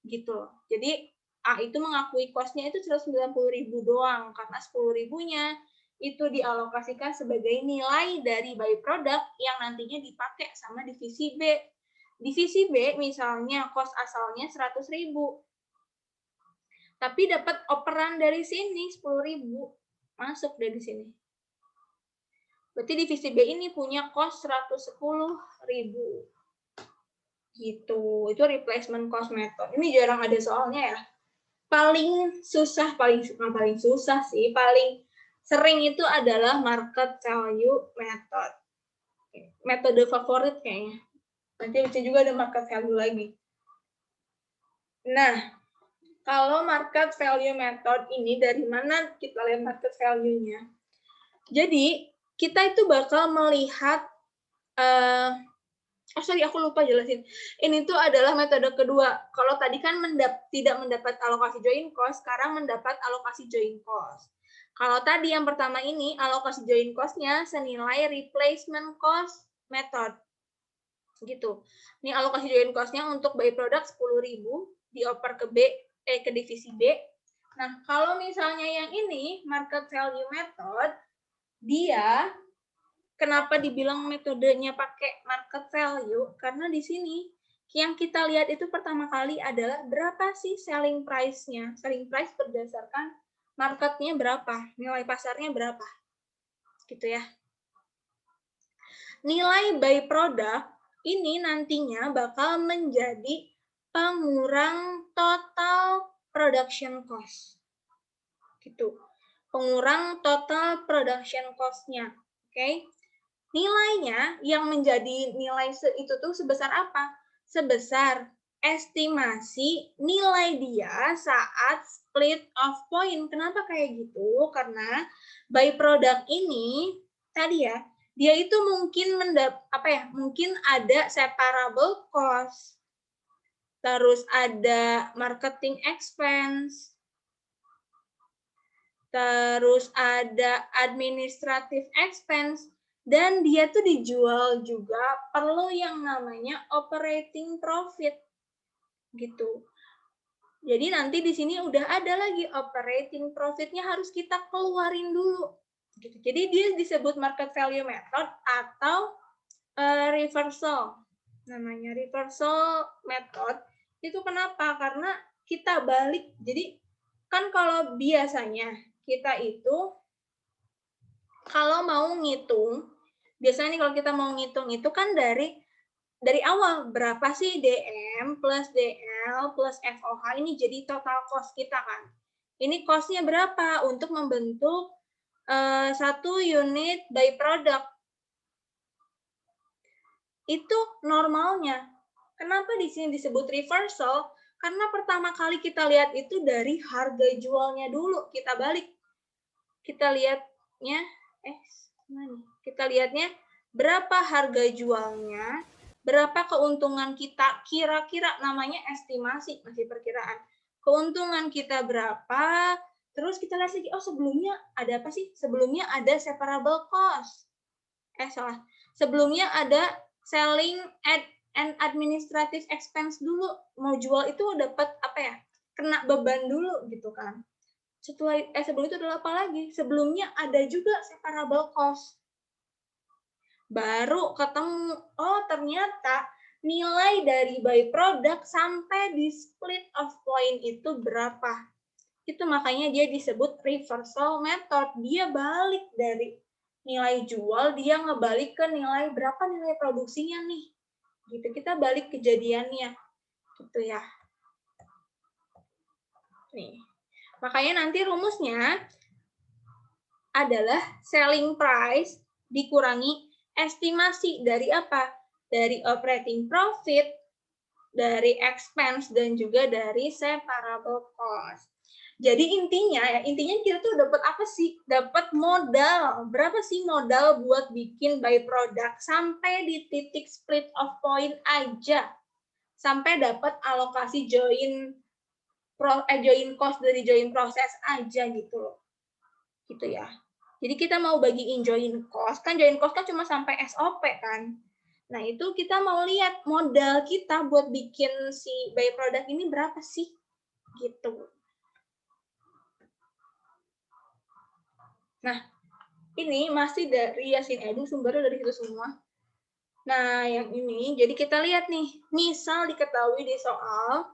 gitu loh. Jadi A itu mengakui cost-nya itu 190.000 doang, karena 10.000-nya itu dialokasikan sebagai nilai dari by product yang nantinya dipakai sama divisi B. Divisi B misalnya cost asalnya 100.000, tapi dapat operan dari sini 10.000, masuk dari sini. Berarti divisi B ini punya cost 110.000. Gitu. Itu replacement cost method. Ini jarang ada soalnya ya. Paling sering itu adalah market value method. Metode favorit kayaknya. Nanti bisa juga ada market value lagi. Nah, kalau market value method ini dari mana kita lihat market value-nya? Jadi, kita itu bakal melihat Oh sorry, aku lupa jelasin. Ini tuh adalah metode kedua. Kalau tadi kan tidak mendapat alokasi join cost, sekarang mendapat alokasi join cost. Kalau tadi yang pertama ini, alokasi join cost-nya senilai replacement cost method. Gitu. Ini alokasi join cost-nya untuk by product 10.000 dioper ke ke divisi B. Nah, kalau misalnya yang ini market value method, dia kenapa dibilang metodenya pakai market value? Karena di sini yang kita lihat itu pertama kali adalah berapa sih selling price-nya. Selling price berdasarkan marketnya berapa, nilai pasarnya berapa. Gitu ya. Nilai by product ini nantinya bakal menjadi pengurang total production cost. Gitu. Pengurang total production cost-nya. Oke. Nilainya yang menjadi nilai itu tuh sebesar apa? Sebesar estimasi nilai dia saat split off point. Kenapa kayak gitu? Karena by product ini tadi ya, dia itu mungkin mungkin ada separable cost, terus ada marketing expense, terus ada administrative expense, dan dia tuh dijual juga perlu yang namanya operating profit gitu. Jadi nanti di sini udah ada lagi operating profitnya harus kita keluarin dulu. Gitu. Jadi dia disebut market value method atau reversal. Namanya reversal method. Itu kenapa? Karena kita balik. Jadi kan kalau biasanya kita itu kalau mau ngitung, biasanya nih kalau kita mau ngitung itu kan dari awal berapa sih DM plus DL plus FOH ini jadi total cost kita kan. Ini cost-nya berapa untuk membentuk satu unit by product. Itu normalnya. Kenapa di sini disebut reversal? Karena pertama kali kita lihat itu dari harga jualnya dulu. Kita balik. Kita lihatnya, kita lihatnya berapa harga jualnya, berapa keuntungan kita, kira-kira namanya estimasi, masih perkiraan. Keuntungan kita berapa, terus kita lihat lagi, oh sebelumnya ada apa sih? Sebelumnya ada separable cost. Sebelumnya ada selling and administrative expense dulu. Mau jual itu dapat kena beban dulu gitu kan. Sebelum itu adalah apa lagi? Sebelumnya ada juga separable cost. Baru ketemu, oh ternyata nilai dari by product sampai di split of point itu berapa. Itu makanya dia disebut reversal method. Dia balik dari nilai jual, dia ngebalik ke nilai berapa nilai produksinya nih. Gitu, kita balik kejadiannya. Gitu ya. Nih. Makanya nanti rumusnya adalah selling price dikurangi estimasi dari apa? Dari operating profit, dari expense, dan juga dari separable cost. Jadi intinya kita tuh dapat apa sih? Dapat modal. Berapa sih modal buat bikin by product sampai di titik split of point aja. Sampai dapat alokasi join cost dari join proses aja gitu loh. Gitu ya. Jadi kita mau bagiin join cost kan cuma sampai SOP kan. Nah, itu kita mau lihat modal kita buat bikin si by product ini berapa sih? Gitu. Nah, ini masih dari Yasin Edu, sumbernya dari situ semua. Nah, yang ini, jadi kita lihat nih, misal diketahui di soal,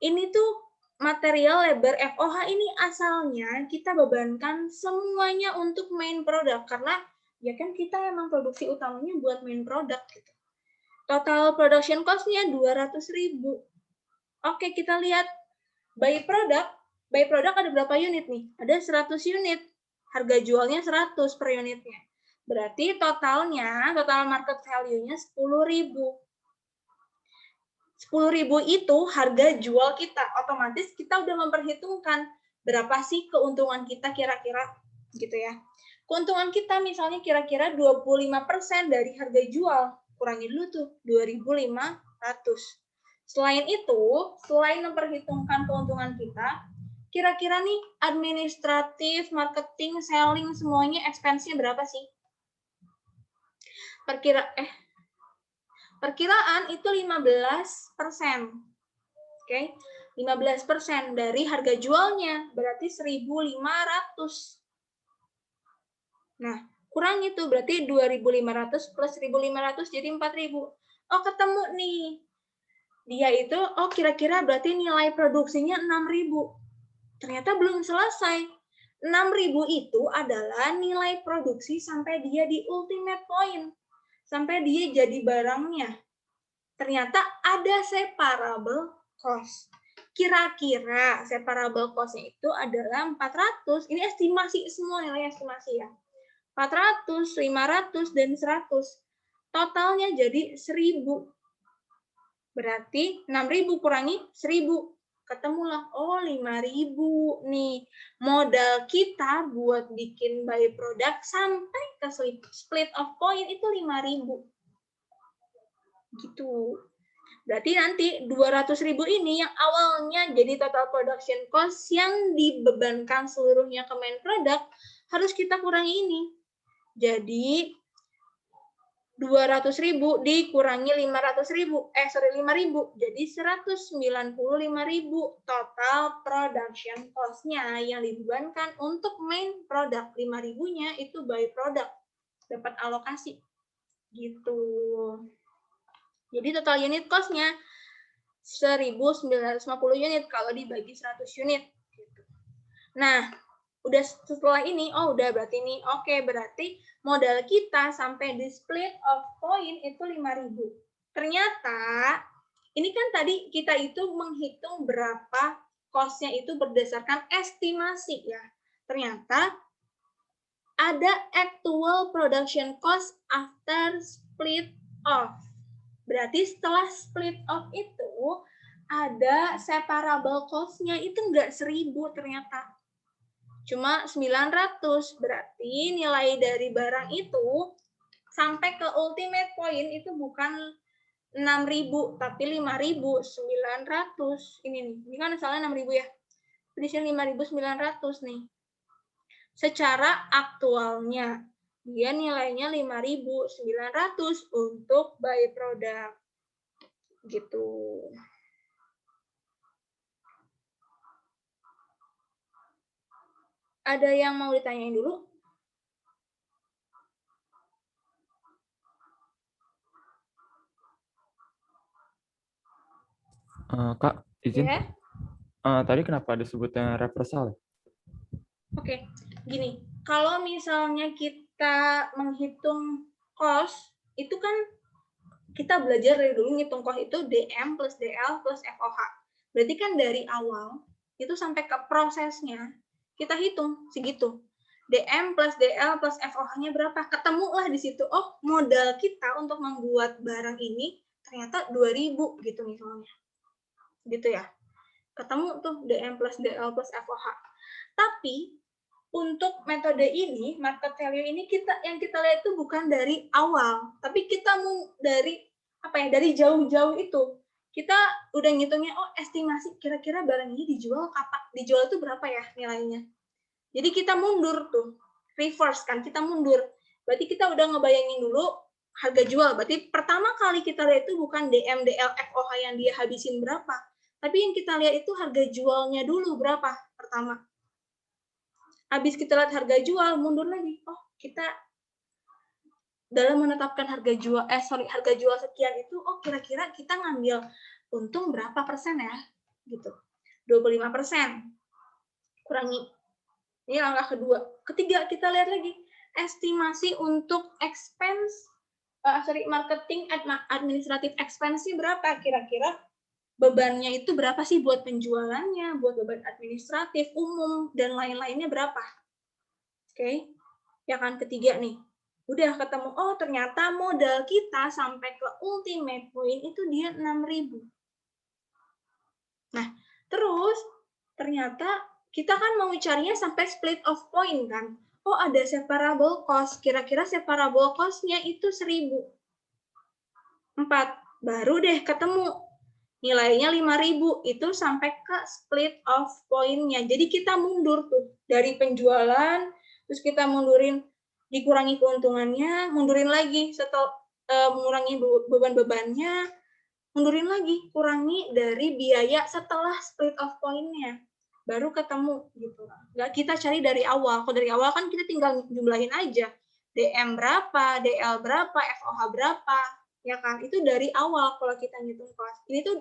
ini tuh material lebar FOH ini asalnya kita bebankan semuanya untuk main product, karena ya kan kita emang produksi utamanya buat main product gitu. Total production cost-nya 200.000. Oke, kita lihat by product ada berapa unit nih? Ada 100 unit. Harga jualnya 100 per unitnya. Berarti total market value-nya 10.000. 10.000 itu harga jual kita. Otomatis kita udah memperhitungkan berapa sih keuntungan kita kira-kira gitu ya. Keuntungan kita misalnya kira-kira 25% dari harga jual. kurangi dulu tuh 2.500. Selain itu, selain memperhitungkan keuntungan kita, kira-kira nih administratif, marketing, selling, semuanya expense-nya berapa sih? Perkiraan itu 15%. Oke, 15% dari harga jualnya, berarti 1.500. Nah, kurang itu berarti 2.500 plus 1.500 jadi 4.000. Oh, ketemu nih. Dia itu, oh kira-kira berarti nilai produksinya 6.000. Ternyata belum selesai. 6.000 itu adalah nilai produksi sampai dia di ultimate point. Sampai dia jadi barangnya. Ternyata ada separable cost. Kira-kira separable cost-nya itu adalah 400. Ini estimasi semua, nilai estimasi ya. 400, 500, dan 100. Totalnya jadi 1.000. Berarti 6.000 kurangi 1.000. Ketemulah, oh 5.000 nih. Modal kita buat bikin buy product sampai ke split of point itu 5.000. Gitu. Berarti nanti 200.000 ini yang awalnya jadi total production cost yang dibebankan seluruhnya ke main product, harus kita kurangi ini. Jadi 200.000 dikurangi 5.000. Jadi 195.000 total production cost-nya yang dibebankan untuk main product. 5.000-nya itu by product. Dapat alokasi. Gitu. Jadi total unit cost-nya 1.950 unit kalau dibagi 100 unit. Gitu. Nah, udah setelah ini, oh udah berarti ini, oke berarti modal kita sampai di split of point itu 5.000. Ternyata, ini kan tadi kita itu menghitung berapa cost-nya itu berdasarkan estimasi ya. Ternyata, ada actual production cost after split off. Berarti setelah split off itu, ada separable cost-nya itu nggak 1.000 ternyata. Cuma 900, berarti nilai dari barang itu sampai ke ultimate point itu bukan 6.000, tapi 5.900. Ini nih, ini kan asalnya 6.000 ya. Di sini 5.900 nih. Secara aktualnya, dia nilainya 5.900 untuk buy product. Gitu. Ada yang mau ditanyain dulu? Kak, izin. Ya. Tadi kenapa disebutnya reversal? Oke, gini. Kalau misalnya kita menghitung cost, itu kan kita belajar dari dulu ngitung cost itu DM plus DL plus FOH. Berarti kan dari awal, itu sampai ke prosesnya, kita hitung segitu. DM plus DL plus FOH-nya berapa? Ketemulah di situ. Oh, modal kita untuk membuat barang ini ternyata 2.000 gitu misalnya. Gitu ya. Ketemu tuh DM plus DL plus FOH. Tapi untuk metode ini, market value ini yang kita lihat itu bukan dari awal, tapi kita dari dari jauh-jauh itu. Kita udah ngitungnya, oh estimasi kira-kira barang ini dijual kapan? Dijual itu berapa ya nilainya? Jadi kita mundur tuh, reverse kan, kita mundur. Berarti kita udah ngebayangin dulu harga jual. Berarti pertama kali kita lihat itu bukan DM, DL, FOH yang dia habisin berapa, tapi yang kita lihat itu harga jualnya dulu berapa pertama. Habis kita lihat harga jual, mundur lagi. Oh, kita dalam menetapkan harga jual sekian itu, oh kira-kira kita ngambil untung berapa persen ya? Gitu. 25%. Kurangi. Ini langkah kedua. Ketiga, kita lihat lagi estimasi untuk marketing administrative expense berapa kira-kira? Bebannya itu berapa sih buat penjualannya, buat beban administratif, umum, dan lain-lainnya berapa? Oke, ya kan ketiga nih. Udah ketemu, oh ternyata modal kita sampai ke ultimate point itu dia 6.000. Nah, terus ternyata kita kan mau carinya sampai split of point kan. Oh ada separable cost, kira-kira separable cost-nya itu 1.000. 4. Baru deh ketemu nilainya 5.000, itu sampai ke split off point-nya. Jadi kita mundur tuh dari penjualan, terus kita mundurin, dikurangi keuntungannya, mundurin lagi setelah mengurangi beban-bebannya, mundurin lagi, kurangi dari biaya setelah split off point-nya, baru ketemu gitu. Nggak kita cari dari awal. Kalau dari awal kan kita tinggal jumlahin aja, DM berapa, DL berapa, FOH berapa, ya kan? Itu dari awal kalau kita ngitung cost. Ini tuh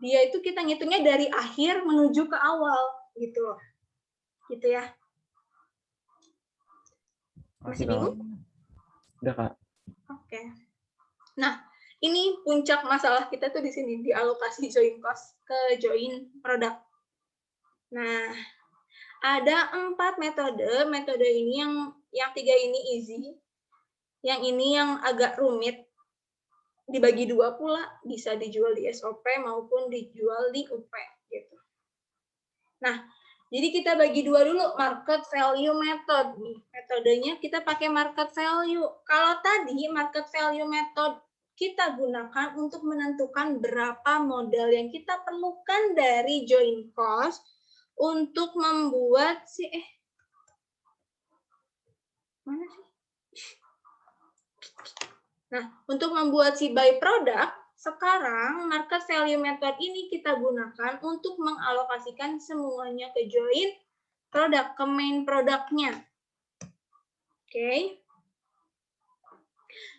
dia itu kita ngitungnya dari akhir menuju ke awal gitu loh. Gitu ya. Masih bingung? Udah, Kak. Oke. Nah, ini puncak masalah kita tuh di sini, di alokasi join cost ke join produk. Nah, ada 4 metode. Metode ini yang 3 ini easy. Yang ini yang agak rumit. Dibagi 2 pula, bisa dijual di SOP maupun dijual di UP gitu. Nah, jadi kita bagi 2 dulu, market value method. Metodenya kita pakai market value. Kalau tadi market value method kita gunakan untuk menentukan berapa modal yang kita perlukan dari join cost untuk membuat mana sih? Nah, untuk membuat si buy product, sekarang market value method ini kita gunakan untuk mengalokasikan semuanya ke join produk, ke main produknya. Oke.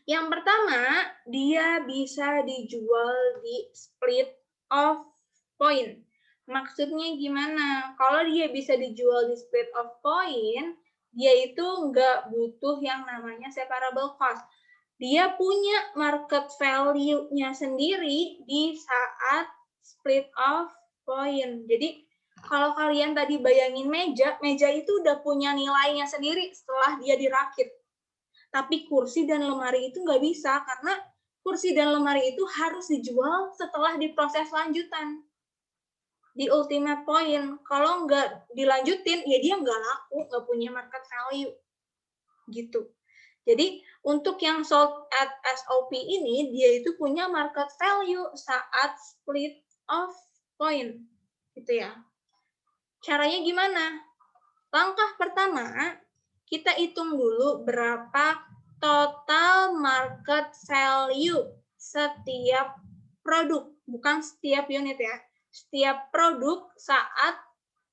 Yang pertama, dia bisa dijual di split off point. Maksudnya gimana? Kalau dia bisa dijual di split off point, dia itu nggak butuh yang namanya separable cost. Dia punya market value-nya sendiri di saat split off point. Jadi kalau kalian tadi bayangin meja itu udah punya nilainya sendiri setelah dia dirakit. Tapi kursi dan lemari itu nggak bisa, karena kursi dan lemari itu harus dijual setelah diproses lanjutan. Di ultimate point, kalau nggak dilanjutin, ya dia nggak laku, nggak punya market value. Gitu. Jadi untuk yang sold at SOP ini, dia itu punya market value saat split off point. Gitu ya. Caranya gimana? Langkah pertama, kita hitung dulu berapa total market value setiap produk. Bukan setiap unit ya. Setiap produk saat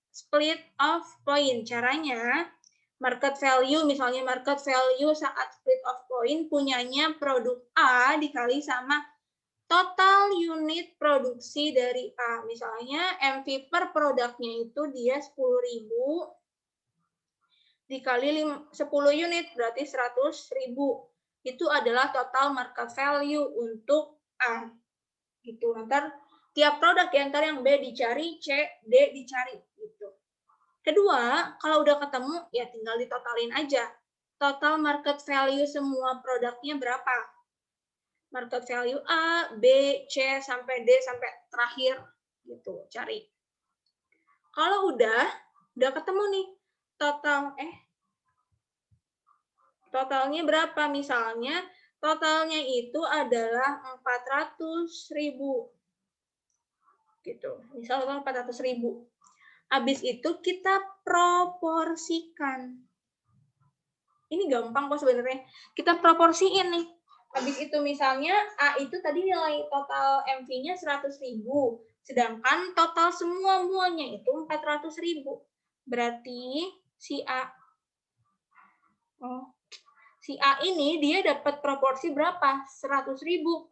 split off point. Caranya, market value, misalnya market value saat split off point punyanya produk A dikali sama total unit produksi dari A. Misalnya MV per produknya itu dia 10.000 dikali 10 unit berarti 100.000. Itu adalah total market value untuk A. Gitu. Ntar tiap produk ya, ntar yang B dicari, C, D dicari gitu. Kedua, kalau udah ketemu, ya tinggal ditotalin aja. Total market value semua produknya berapa? Market value A, B, C, sampai D, sampai terakhir. Gitu, cari. Kalau udah ketemu nih, totalnya berapa? Misalnya, totalnya itu adalah 400.000. Gitu. Misal 400.000. Habis itu kita proporsikan. Ini gampang kok sebenarnya. Kita proporsiin nih. Habis itu misalnya A itu tadi nilai total MV-nya 100.000. Sedangkan total semuanya itu 400.000. Berarti si A ini dia dapat proporsi berapa? 100.000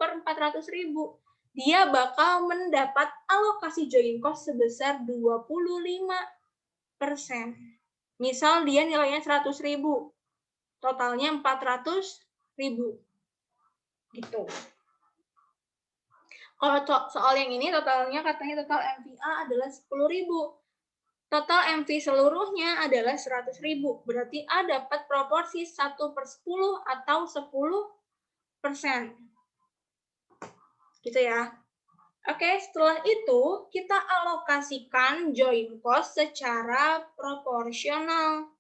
per 400.000. Dia bakal mendapat alokasi join cost sebesar 25%. Misal dia nilainya 100.000, totalnya 400.000. Gitu. Kalau soal yang ini totalnya katanya total MVA adalah 10.000. Total MV seluruhnya adalah 100.000. Berarti A dapat proporsi 1/10 atau 10%. Gitu ya. Oke, setelah itu kita alokasikan join cost secara proporsional.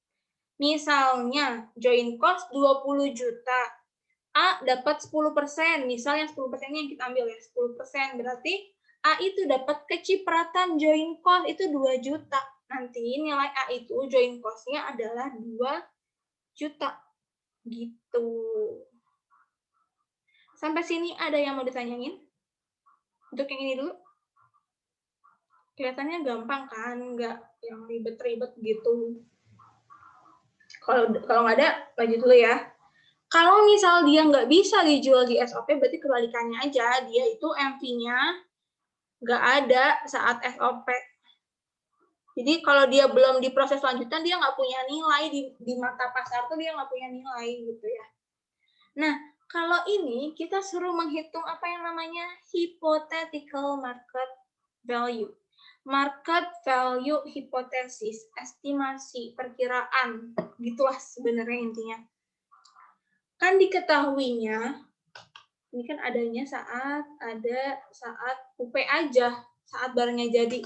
Misalnya, join cost 20 juta. A dapat 10%, misal yang 10% yang kita ambil ya, 10%, berarti A itu dapat kecipratan join cost itu 2 juta. Nanti nilai A itu join cost-nya adalah 2 juta. Gitu. Sampai sini ada yang mau ditanyain? Untuk yang ini dulu. Kelihatannya gampang kan, nggak yang ribet-ribet gitu. Kalau nggak ada, lanjut dulu ya. Kalau misal dia nggak bisa dijual di SOP, berarti kebalikannya aja. Dia itu MV-nya nggak ada saat SOP. Jadi kalau dia belum diproses lanjutan, dia nggak punya nilai di mata pasar tuh dia nggak punya nilai gitu ya. Nah, kalau ini kita suruh menghitung apa yang namanya hypothetical market value. Market value hipotesis, estimasi, perkiraan, gitulah sebenarnya intinya. Kan diketahuinya, ini kan adanya saat UP aja, saat barangnya jadi.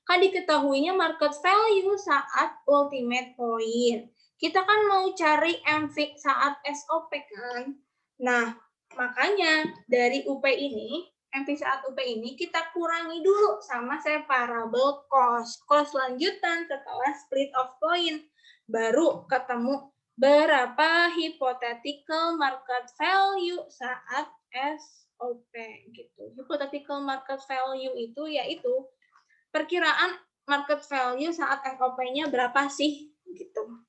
Kan diketahuinya market value saat ultimate point. Kita kan mau cari MV saat SOP kan. Nah, makanya dari UP ini, MV saat UP ini kita kurangi dulu sama separable cost. Cost lanjutan setelah split of point. Baru ketemu berapa hypothetical market value saat SOP gitu. Hypothetical market value itu yaitu perkiraan market value saat SOP-nya berapa sih gitu.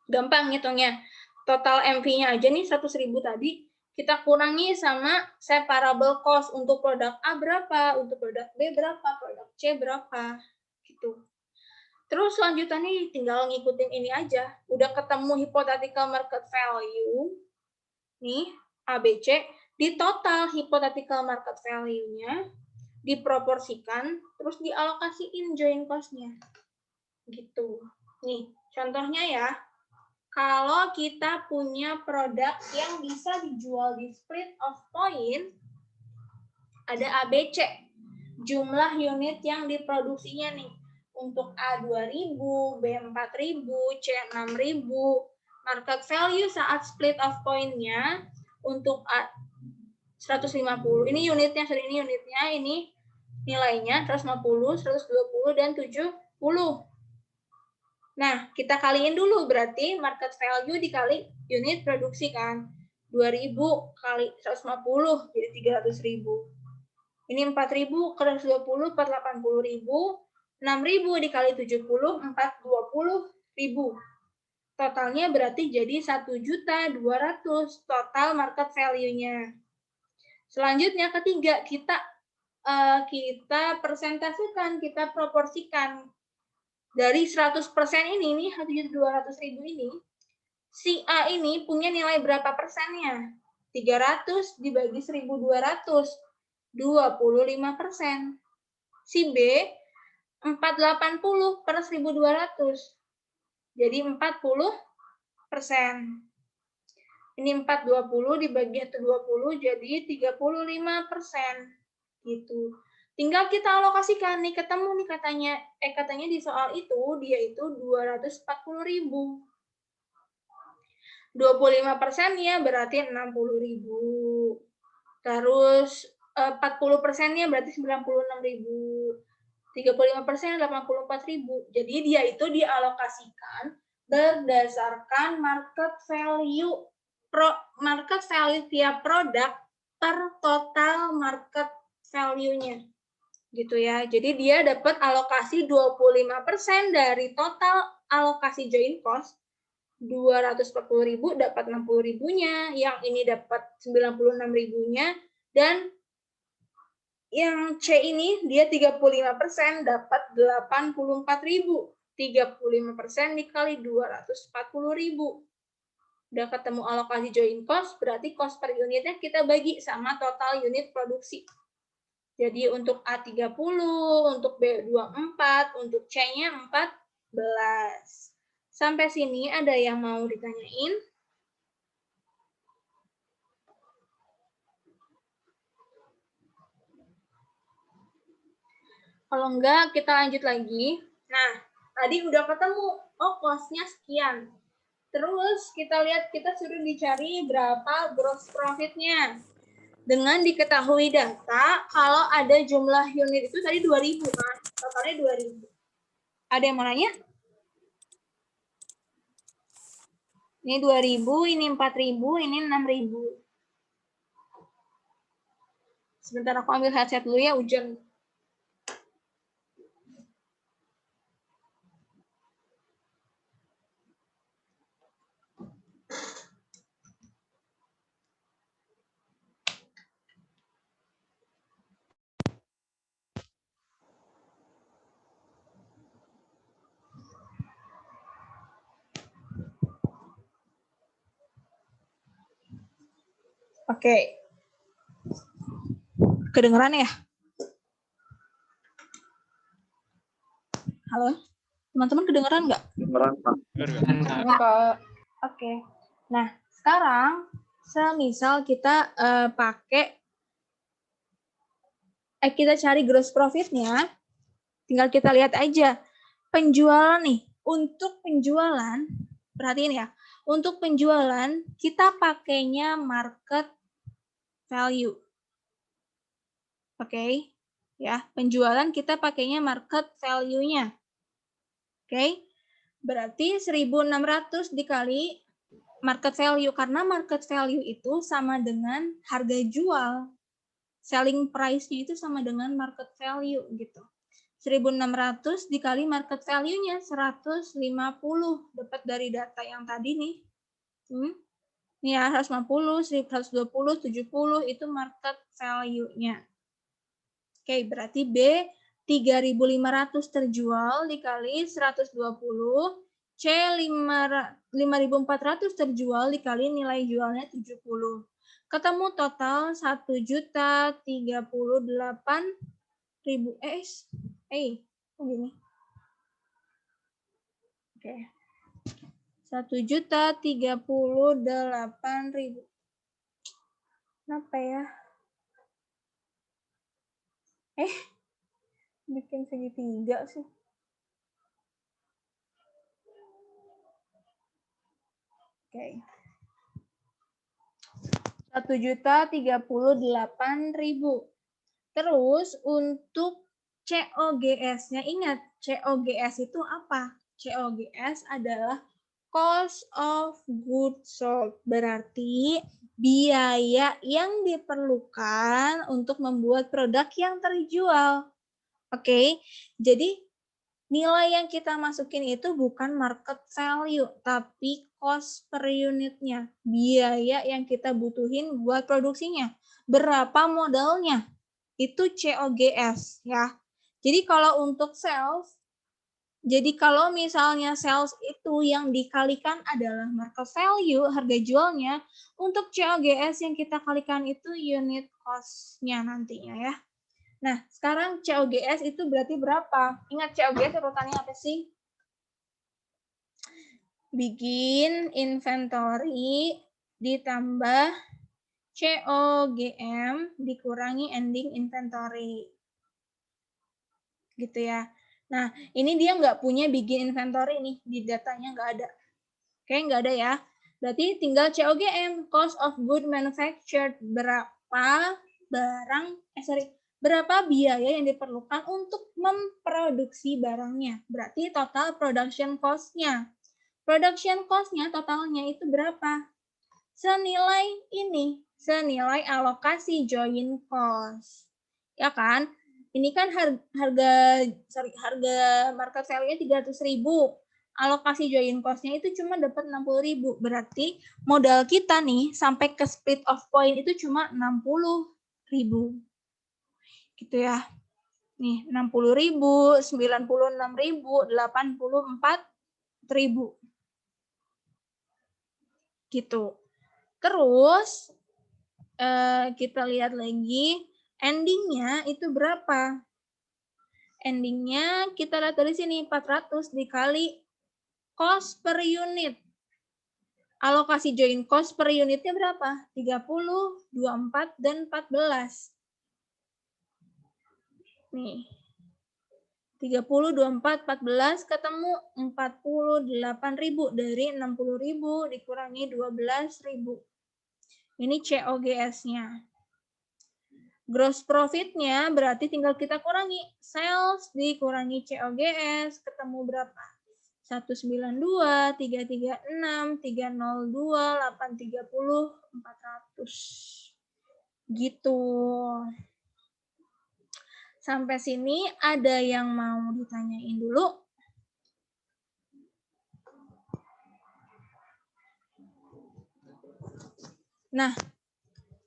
Gampang ngitungnya. Total MV-nya aja nih 100.000 tadi kita kurangi sama separable cost untuk produk A berapa, untuk produk B berapa, produk C berapa gitu. Terus lanjutannya tinggal ngikutin ini aja. Udah ketemu hypothetical market value nih ABC, di total hypothetical market value-nya diproporsikan terus dialokasiin join cost-nya. Gitu. Nih, contohnya ya. Kalau kita punya produk yang bisa dijual di split of point, ada ABC. Jumlah unit yang diproduksinya nih. Untuk A 2.000, B 4.000, C 6.000. Market value saat split of point-nya untuk A 150. Ini unitnya, ini unitnya, ini nilainya 150, 120, dan 70. Nah, kita kaliin dulu, berarti market value dikali unit produksi kan. 2.000 kali 150, jadi 300.000. Ini 4.000 kali 120, 480.000. 6.000 dikali 70, 420.000. Totalnya berarti jadi 1.200.000 total market value-nya. Selanjutnya ketiga, kita persentasikan, kita proporsikan. Dari 100% ini, nih 1.200.000 ini, si A ini punya nilai berapa persennya? 300 dibagi 1.200, 25%. Si B, 480 per 1.200. Jadi 40%. Ini 420 dibagi 20 jadi 35%. Gitu. Tinggal kita alokasikan nih, ketemu nih katanya di soal itu dia itu 240.000. 25%-nya berarti 60.000. Terus 40%-nya berarti 96.000. 35% 84.000. Jadi dia itu dialokasikan berdasarkan market value tiap produk per total market value-nya. Gitu ya. Jadi dia dapat alokasi 25% dari total alokasi join cost. 240.000 dapat 60.000-nya, yang ini dapat 96.000-nya, dan yang C ini dia 35% dapat 84.000. 35% dikali 240.000. Udah ketemu alokasi join cost, berarti cost per unitnya kita bagi sama total unit produksi. Jadi untuk A30, untuk B24, untuk C-nya 14. Sampai sini ada yang mau ditanyain? Kalau enggak, kita lanjut lagi. Nah, tadi udah ketemu, oh cost-nya sekian. Terus kita lihat, kita suruh dicari berapa gross profit-nya. Dengan diketahui data, kalau ada jumlah unit itu tadi 2.000 kan, totalnya 2.000. Ada yang mau nanya? Ini 2.000, ini 4.000, ini 6.000. Sebentar aku ambil headset dulu ya, hujan. Oke. Kedengeran ya? Halo? Teman-teman kedengeran nggak? Oke. Nah, sekarang semisal kita kita cari gross profit-nya, tinggal kita lihat aja. Penjualan nih, untuk penjualan, perhatiin ya, untuk penjualan kita pakainya market value. Oke, ya, penjualan kita pakainya market value-nya. Oke, berarti 1.600 dikali market value, karena market value itu sama dengan harga jual. Selling price-nya itu sama dengan market value gitu. 1.600 dikali market value-nya 150, dapat dari data yang tadi nih. Ini ya 150, 120, 70 itu market value-nya. Oke, berarti B 3.500 terjual dikali 120, C 5.400 terjual dikali nilai jualnya 70. Ketemu total 1.038.000. Gini. Oke. 1.038.000. Kenapa ya? Bikin segitiga sih. Oke. 1.038.000. Terus untuk COGS-nya, ingat COGS itu apa? COGS adalah cost of goods sold. Berarti biaya yang diperlukan untuk membuat produk yang terjual. Oke, jadi nilai yang kita masukin itu bukan market value, tapi cost per unitnya. Biaya yang kita butuhin buat produksinya. Berapa modalnya? Itu COGS ya. Jadi kalau untuk sales, jadi kalau misalnya sales itu yang dikalikan adalah market value, harga jualnya, untuk COGS yang kita kalikan itu unit cost-nya nantinya ya. Nah, sekarang COGS itu berarti berapa? Ingat COGS urutannya apa sih? Bikin inventory ditambah COGM dikurangi ending inventory. Gitu ya. Nah, ini dia nggak punya bikin inventory nih, di datanya nggak ada. Oke, nggak ada ya. Berarti tinggal COGM, cost of good manufactured, berapa biaya yang diperlukan untuk memproduksi barangnya. Berarti total production cost-nya. Production cost-nya totalnya itu berapa? Senilai ini, senilai alokasi join cost. Ya kan? Ini kan harga market value-nya 300.000. Alokasi join cost-nya itu cuma dapat 60.000. Berarti modal kita nih sampai ke split of point itu cuma 60.000. Gitu ya. Nih, 60.000, 96.000, 84.000. Gitu. Terus kita lihat lagi endingnya itu berapa? Endingnya kita lihat dari sini 400 dikali cost per unit. Alokasi join cost per unitnya berapa? 30, 24, dan 14. Nih. 30, 24, 14, ketemu 48.000 dari 60.000 dikurangi 12.000. Ini COGS-nya. Gross profit-nya berarti tinggal kita kurangi. Sales dikurangi COGS, ketemu berapa? 192, 336, 302, 830, 400. Gitu. Sampai sini ada yang mau ditanyain dulu? Nah,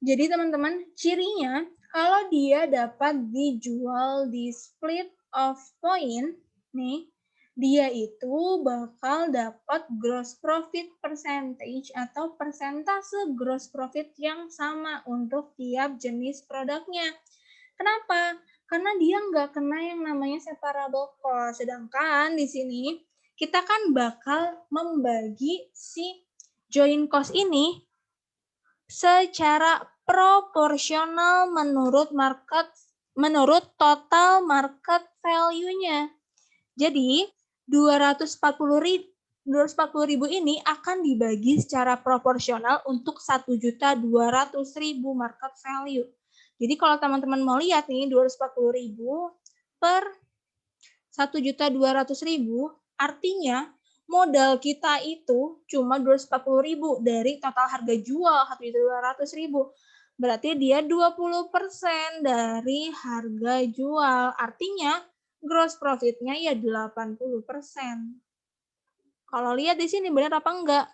jadi teman-teman, cirinya kalau dia dapat dijual di split of point, nih, dia itu bakal dapat gross profit percentage atau persentase gross profit yang sama untuk tiap jenis produknya. Kenapa? Karena dia nggak kena yang namanya separable cost. Sedangkan di sini kita kan bakal membagi si joint cost ini secara proporsional menurut total market value-nya. Jadi 240.000 ini akan dibagi secara proporsional untuk 1.200.000 market value. Jadi kalau teman-teman mau lihat nih 240.000 per 1.200.000 artinya modal kita itu cuma 240.000 dari total harga jual 1.200.000. Berarti dia 20% dari harga jual. Artinya gross profit-nya ya 80%. Kalau lihat di sini benar apa enggak?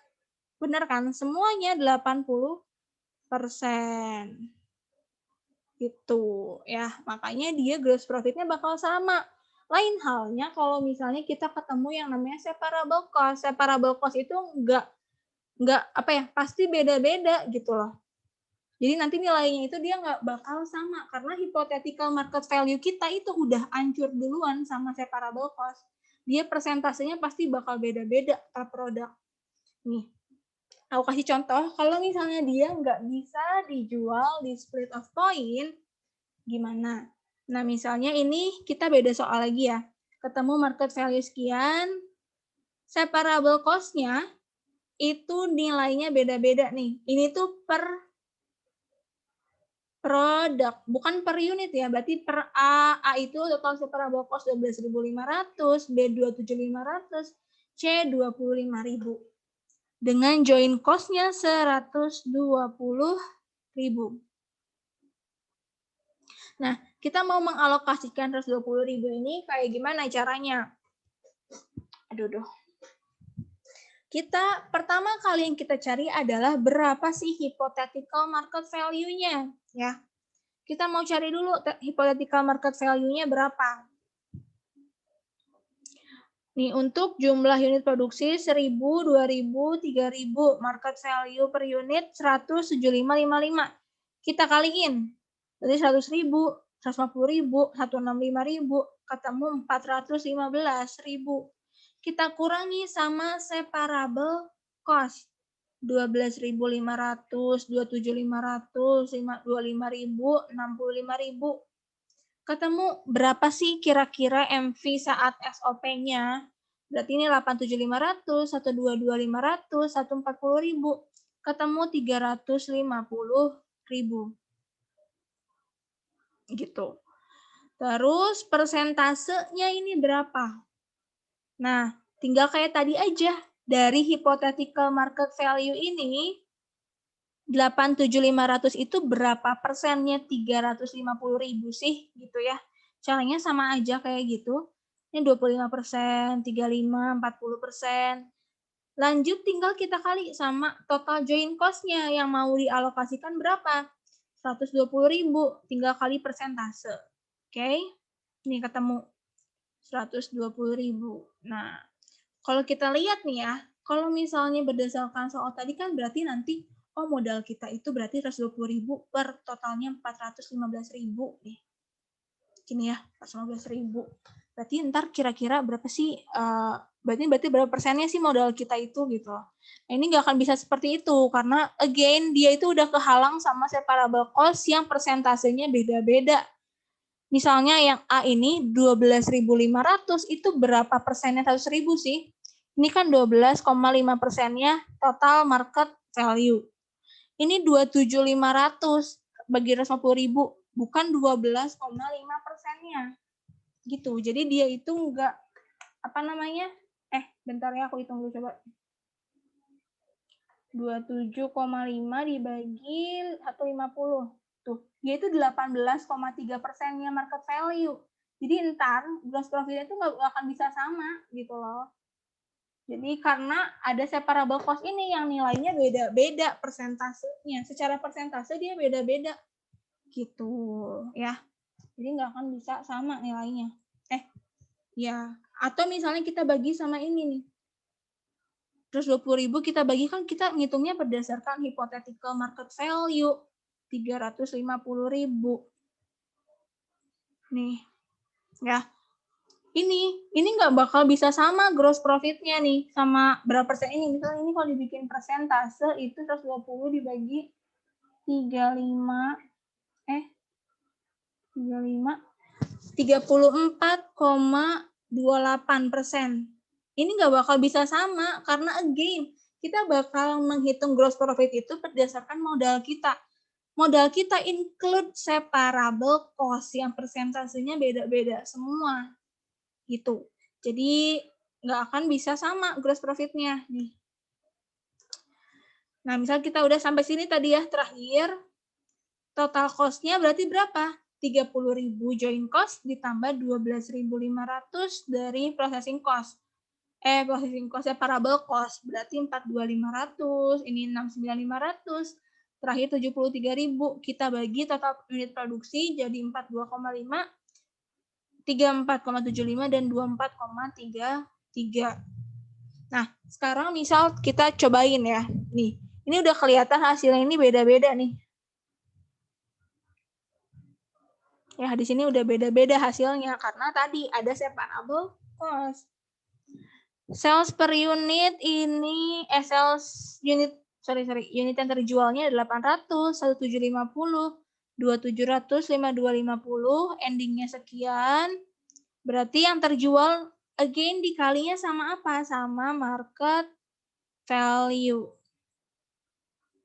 Benar kan? Semuanya 80%. Gitu ya. Makanya dia gross profit-nya bakal sama. Lain halnya kalau misalnya kita ketemu yang namanya separable cost. Separable cost itu enggak pasti beda-beda gitu loh. Jadi nanti nilainya itu dia nggak bakal sama karena hypothetical market value kita itu udah hancur duluan sama separable cost. Dia persentasenya pasti bakal beda-beda per produk. Nih, aku kasih contoh, kalau misalnya dia nggak bisa dijual di split of point, gimana? Nah, misalnya ini kita beda soal lagi ya. Ketemu market value sekian, separable cost-nya itu nilainya beda-beda nih. Ini tuh per produk, bukan per unit ya, berarti per A itu total separable cost 12.500, B 27.500, C 25.000. Dengan joint cost-nya 120.000. Nah, kita mau mengalokasikan 120.000 ini kayak gimana caranya? Aduh. Kita pertama kali yang kita cari adalah berapa sih hypothetical market value-nya, ya. Kita mau cari dulu hypothetical market value-nya berapa. Nih, untuk jumlah unit produksi 1.000, 2.000, 3.000, market value per unit 175.55. Kita kaliin. Jadi 100.000, 150.000, 165.000, ketemu 415.000. Kita kurangi sama separable cost. 12.500, 27.500, 25.000, 65.000. Ketemu berapa sih kira-kira MV saat SOP-nya? Berarti ini 87.500, 122.500, 140.000. Ketemu 350.000. Gitu. Terus persentasenya ini berapa? Nah, tinggal kayak tadi aja. Dari hypothetical market value ini, 8.7.500 itu berapa persennya 350.000 sih gitu ya. Caranya sama aja kayak gitu. Ini 25%, 35%, 40%. Lanjut tinggal kita kali sama total joint cost-nya yang mau dialokasikan berapa? 120.000, tinggal kali persentase. Oke, ini ketemu 120.000. Nah, kalau kita lihat nih ya, kalau misalnya berdasarkan soal tadi kan berarti nanti modal kita itu berarti 120.000 per totalnya 415.000 nih. Gini ya, 415.000. Berarti ntar kira-kira berapa sih, berarti berapa persennya sih modal kita itu gitu loh. Nah, ini nggak akan bisa seperti itu karena again dia itu udah kehalang sama separable cost yang persentasenya beda-beda. Misalnya yang A ini 12.500, itu berapa persennya 100.000 sih? Ini kan 12,5%-nya total market value. Ini 27.500 bagi 150.000, bukan 12,5%-nya. Gitu. Jadi dia itu enggak, bentar ya, aku hitung dulu coba. 27,5 dibagi 150. Tuh, dia itu 18,3%-nya market value. Jadi ntar gross profit-nya itu nggak akan bisa sama gitu loh. Jadi karena ada separable cost ini yang nilainya beda-beda persentasenya. Secara persentase dia beda-beda gitu ya. Jadi nggak akan bisa sama nilainya. Ya. Atau misalnya kita bagi sama ini nih. Terus 20.000 kita bagi, kan kita ngitungnya berdasarkan hypothetical market value. 350.000. Nih, ya. Ini nggak bakal bisa sama gross profit-nya nih, sama berapa persen ini. Misalnya ini kalau dibikin persentase, itu 120 dibagi 34,28%. Ini nggak bakal bisa sama, karena again, kita bakal menghitung gross profit itu berdasarkan modal kita. Modal kita include separable cost yang persentasenya beda-beda semua. Gitu. Jadi nggak akan bisa sama gross profit-nya nih. Nah, misal kita udah sampai sini tadi ya, terakhir total cost-nya berarti berapa? 30.000 join cost ditambah 12.500 dari processing cost. Processing cost separable cost berarti 42.500, ini 69.500. Terakhir 73.000, kita bagi total unit produksi jadi 42,5, 34,75 dan 24,33. Nah, sekarang misal kita cobain ya. Nih, ini udah kelihatan hasilnya ini beda-beda nih. Ya, di sini udah beda-beda hasilnya karena tadi ada separable cost. Sales per unit ini unit yang terjualnya 800, 1750, 2700, 5250, endingnya sekian. Berarti yang terjual again dikalinya sama apa? Sama market value.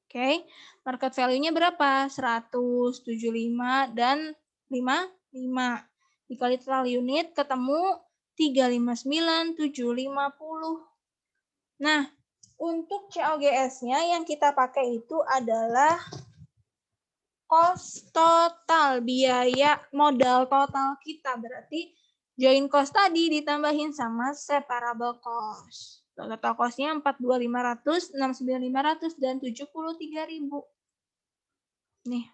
Oke, market value-nya berapa? 175 dan 55. Dikali total unit ketemu 359.750. Nah, untuk COGS-nya yang kita pakai itu adalah cost total, biaya modal total kita. Berarti join cost tadi ditambahin sama separable cost. Total cost-nya 42.500, 69.500, dan 73.000. Nih.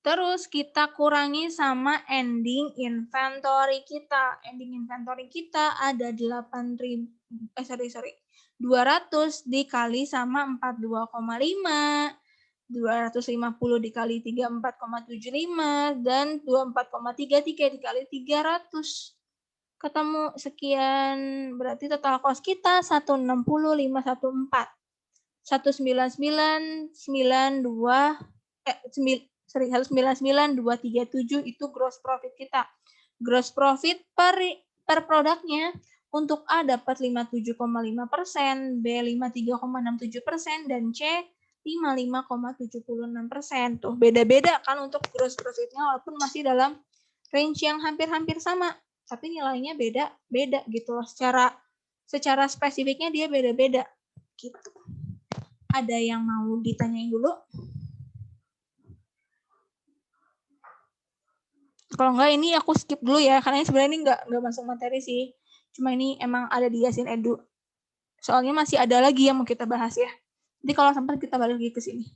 Terus kita kurangi sama ending inventory kita. Ending inventory kita ada 200 dikali sama 42,5, 250 dikali 34,75, dan 24,33 dikali 300. Ketemu sekian, berarti total cost kita 160.514. 199.237 itu gross profit kita. Gross profit per produknya untuk A dapat 57,5%, B 53,67%, dan C 55,76%. Tuh beda-beda kan untuk gross profitnya, walaupun masih dalam range yang hampir-hampir sama, tapi nilainya beda-beda gitu loh. Secara spesifiknya dia beda-beda gitu. Ada yang mau ditanyain dulu? Kalau enggak ini aku skip dulu ya, karena sebenarnya ini enggak masuk materi sih. Cuma ini emang ada di Yasin Edu. Soalnya masih ada lagi yang mau kita bahas ya. Jadi kalau sempat kita balik lagi ke sini.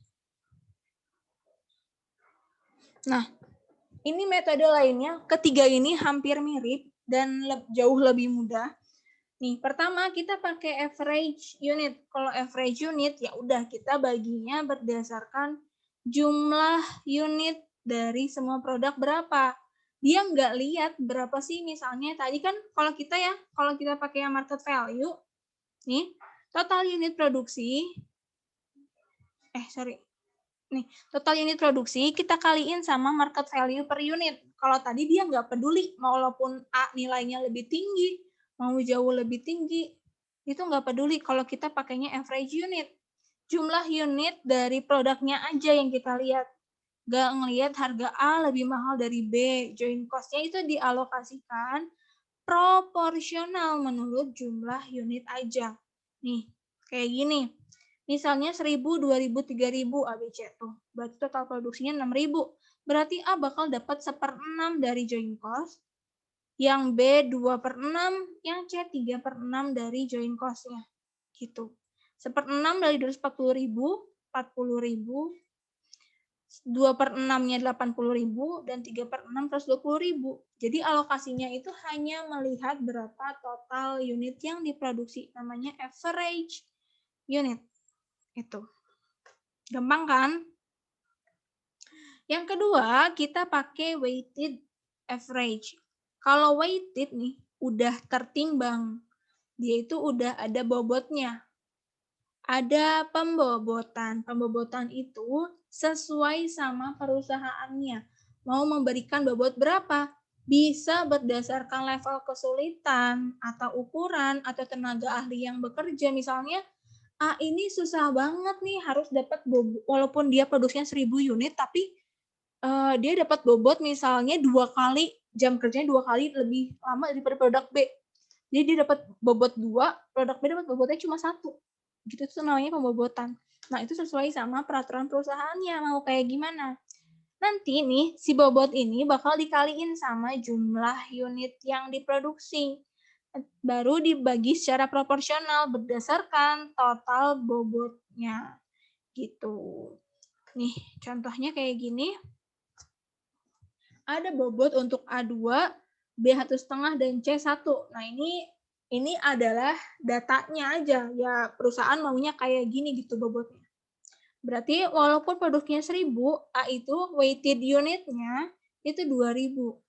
Nah, ini metode lainnya. Ketiga ini hampir mirip dan jauh lebih mudah. Nih, pertama kita pakai average unit. Kalau average unit ya udah kita baginya berdasarkan jumlah unit dari semua produk berapa. Dia nggak lihat berapa sih, misalnya tadi kan kalau kita pakai yang market value, nih total unit produksi, Nih, total unit produksi kita kaliin sama market value per unit. Kalau tadi dia nggak peduli, walaupun A nilainya lebih tinggi, mau jauh lebih tinggi, itu nggak peduli kalau kita pakainya average unit. Jumlah unit dari produknya aja yang kita lihat. Nggak ngelihat harga A lebih mahal dari B. Join cost-nya itu dialokasikan proporsional menurut jumlah unit aja. Nih, kayak gini. Misalnya 1000, 2000, 3000 ABC tuh. Berarti total produksinya 6000. Berarti A bakal dapat 1/6 dari join cost, yang B 2/6, yang C 3/6 dari join cost-nya. Gitu. 1/6 dari 240.000, 40.000, 2/6-nya 80.000, dan 3/6 120.000. Jadi alokasinya itu hanya melihat berapa total unit yang diproduksi. Namanya average unit. Itu. Gampang kan? Yang kedua, kita pakai weighted average. Kalau weighted nih, udah tertimbang. Dia itu udah ada bobotnya. Ada pembobotan. Pembobotan itu sesuai sama perusahaannya. Mau memberikan bobot berapa? Bisa berdasarkan level kesulitan, atau ukuran, atau tenaga ahli yang bekerja. Misalnya, ini susah banget nih, harus dapat bobot, walaupun dia produksinya 1000 unit, tapi dia dapat bobot misalnya 2 kali, jam kerjanya 2 kali lebih lama daripada produk B. Jadi dia dapat bobot 2, produk B dapat bobotnya cuma 1. Gitu itu namanya pembobotan. Nah, itu sesuai sama peraturan perusahaannya, mau kayak gimana. Nanti nih, si bobot ini bakal dikaliin sama jumlah unit yang diproduksi. Baru dibagi secara proporsional berdasarkan total bobotnya. Gitu. Nih, contohnya kayak gini. Ada bobot untuk A2, B1,5, dan C1. Nah, ini adalah datanya aja. Ya, perusahaan maunya kayak gini gitu bobotnya. Berarti walaupun produknya 1000, A itu weighted unitnya itu 2000.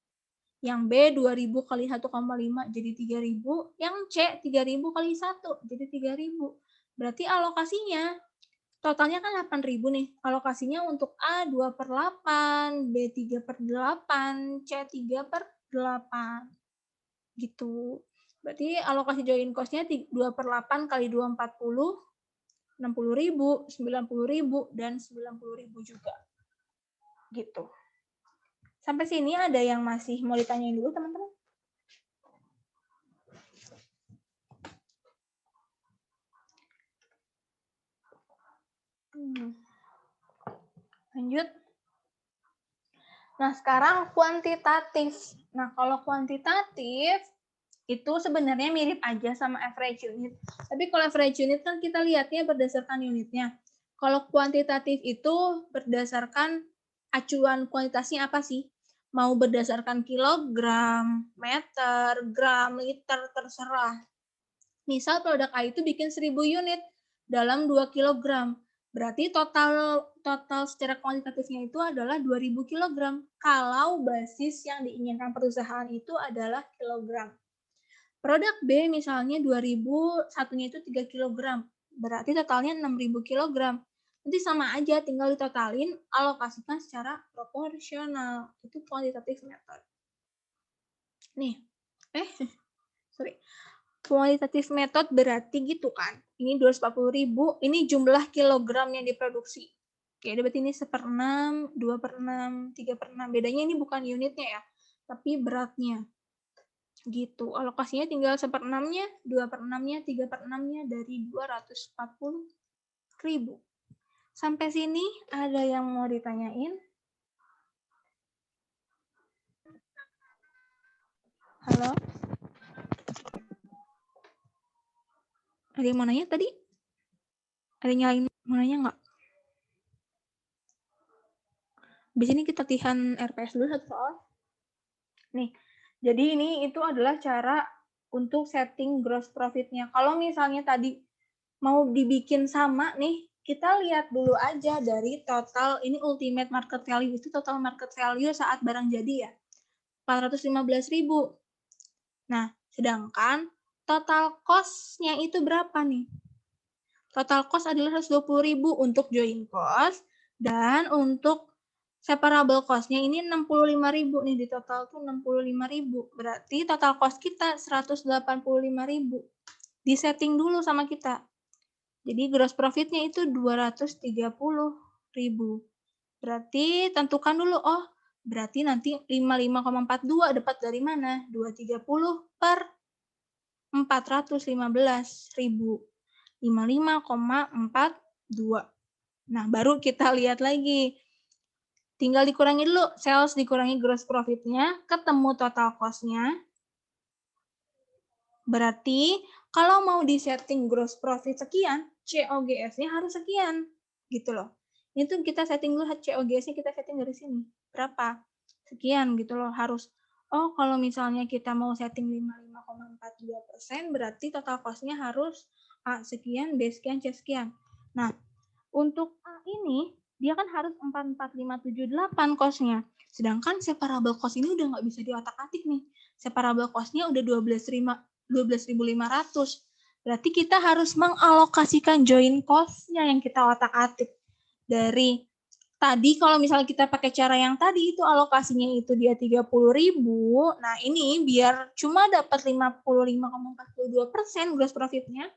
Yang B 2000 kali 1,5 jadi 3000, yang C 3000 kali 1 jadi 3000. Berarti alokasinya totalnya kan 8000 nih. Alokasinya untuk A 2/8, B 3/8, C 3/8. Gitu. Berarti alokasi join cost-nya 2/8 kali 2 40, 60.000, 90.000, dan 90.000 juga. Gitu. Sampai sini ada yang masih mau ditanyain dulu, teman-teman? Lanjut. Nah, sekarang kuantitatif. Nah, kalau kuantitatif itu sebenarnya mirip aja sama average unit. Tapi kalau average unit kan kita lihatnya berdasarkan unitnya. Kalau kuantitatif itu berdasarkan acuan kuantitasnya apa sih? Mau berdasarkan kilogram, meter, gram, liter, terserah. Misal produk A itu bikin 1000 unit dalam 2 kilogram. Berarti total secara kuantitatifnya itu adalah 2000 kilogram. Kalau basis yang diinginkan perusahaan itu adalah kilogram. Produk B misalnya 2000, satunya itu 3 kilogram. Berarti totalnya 6000 kilogram. Nanti sama aja, tinggal ditotalin, alokasikan secara proporsional. Itu quantitative method. Nih, sorry. Quantitative method berarti gitu kan. Ini 240.000, ini jumlah kilogram yang diproduksi. Oke, berarti ini 1/6, 2/6, 3/6. Bedanya ini bukan unitnya ya, tapi beratnya. Gitu. Alokasinya tinggal 1/6-nya, 2/6-nya, 3/6-nya dari 240.000. Sampai sini ada yang mau ditanyain? Halo? Ada yang mau nanya tadi? Ada yang nyalain mau nanya nggak? Di sini kita latihan RPS dulu satu soal. Nih, jadi ini itu adalah cara untuk setting gross profit-nya. Kalau misalnya tadi mau dibikin sama nih, kita lihat dulu aja dari total, ini ultimate market value, itu total market value saat barang jadi ya, 415.000. Nah, sedangkan total cost-nya itu berapa nih? Total cost adalah 120.000 untuk join cost, Dan untuk separable cost-nya ini 65.000 nih, di total tuh 65.000. Berarti total cost kita 185.000. Disetting dulu sama kita. Jadi gross profit-nya itu 230.000. Berarti tentukan dulu, berarti nanti 55,42 dapat dari mana? 230 per 415.000. 55,42. Nah, baru kita lihat lagi. Tinggal dikurangi dulu, sales dikurangi gross profit-nya, ketemu total cost-nya. Berarti kalau mau disetting gross profit sekian, COGS-nya harus sekian. Gitu loh. Itu kita setting dulu COGS-nya, kita setting dari sini. Berapa? Sekian gitu loh, harus. Kalau misalnya kita mau setting 55,42%, berarti total cost-nya harus A sekian, B sekian, C sekian. Nah, untuk A ini, dia kan harus 44578 cost-nya. Sedangkan separable cost ini udah nggak bisa diotak-atik nih. Separable cost-nya udah 12.500. Berarti kita harus mengalokasikan join cost-nya yang kita otak-atik. Dari tadi kalau misalnya kita pakai cara yang tadi itu alokasinya itu dia 30.000. Nah, ini biar cuma dapat 55,42% gross profit-nya.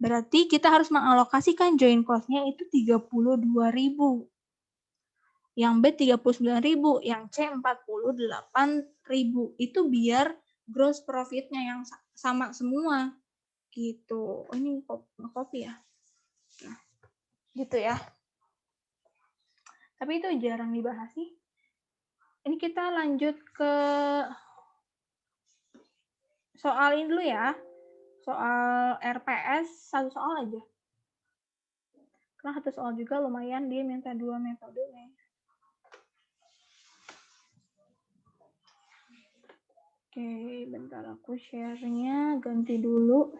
Berarti kita harus mengalokasikan join cost-nya itu 32.000. Yang B 39.000, yang C 48.000. Itu biar gross profit-nya yang sama semua. Gitu. Ini kopi ya. Nah, gitu ya. Tapi itu jarang dibahas sih. Ini kita lanjut ke soal ini dulu ya. Soal RPS, satu soal aja. Karena satu soal juga lumayan, dia minta 2 metode nih. Oke, bentar aku share-nya ganti dulu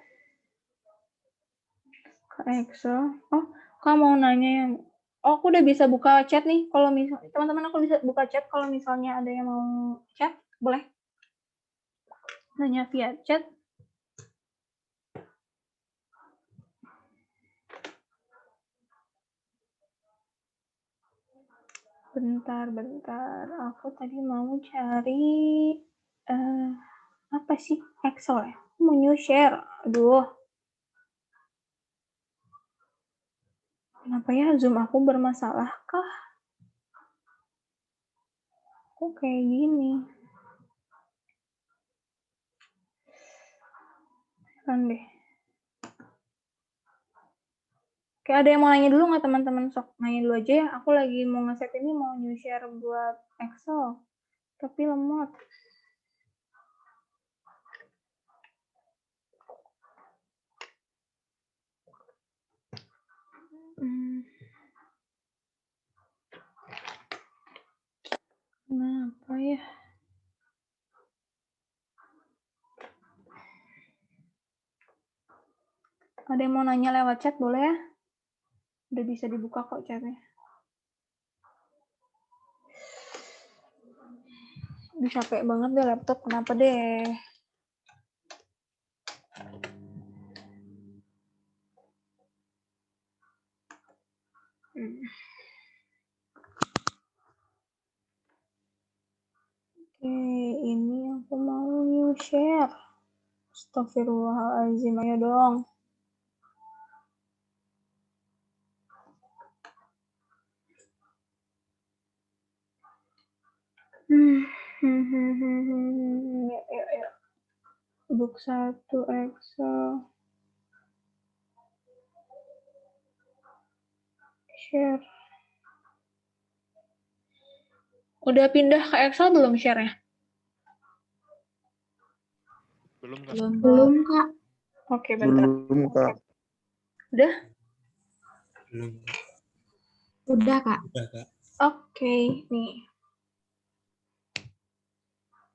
ke Excel. Kamu mau nanya yang aku udah bisa buka chat nih. Kalau misalnya teman-teman aku bisa buka chat kalau misalnya ada yang mau chat, boleh nanya via chat. Bentar. Aku tadi mau cari apa sih Excel ya? Mau new share. Aduh. Kenapa ya Zoom aku bermasalah kah? Kok kayak gini? Kan deh. Oke, ada yang mau nanya dulu nggak teman-teman? Sok nanya dulu aja ya. Aku lagi mau nge-set ini mau new share buat Excel. Tapi lemot. Kenapa ya? Ada yang mau nanya lewat chat boleh ya? Udah bisa dibuka kok chatnya. Udah capek banget deh laptop, kenapa deh? Oke, ini aku mau new share. Astagfirullahaladzim, ayo dong. Yuk. Book 1 Excel. Share. Udah pindah ke Excel belum share-nya? Belum, Kak. Oke, bentar. Belum, Kak. Udah? Belum. Udah, Kak. Oke, nih.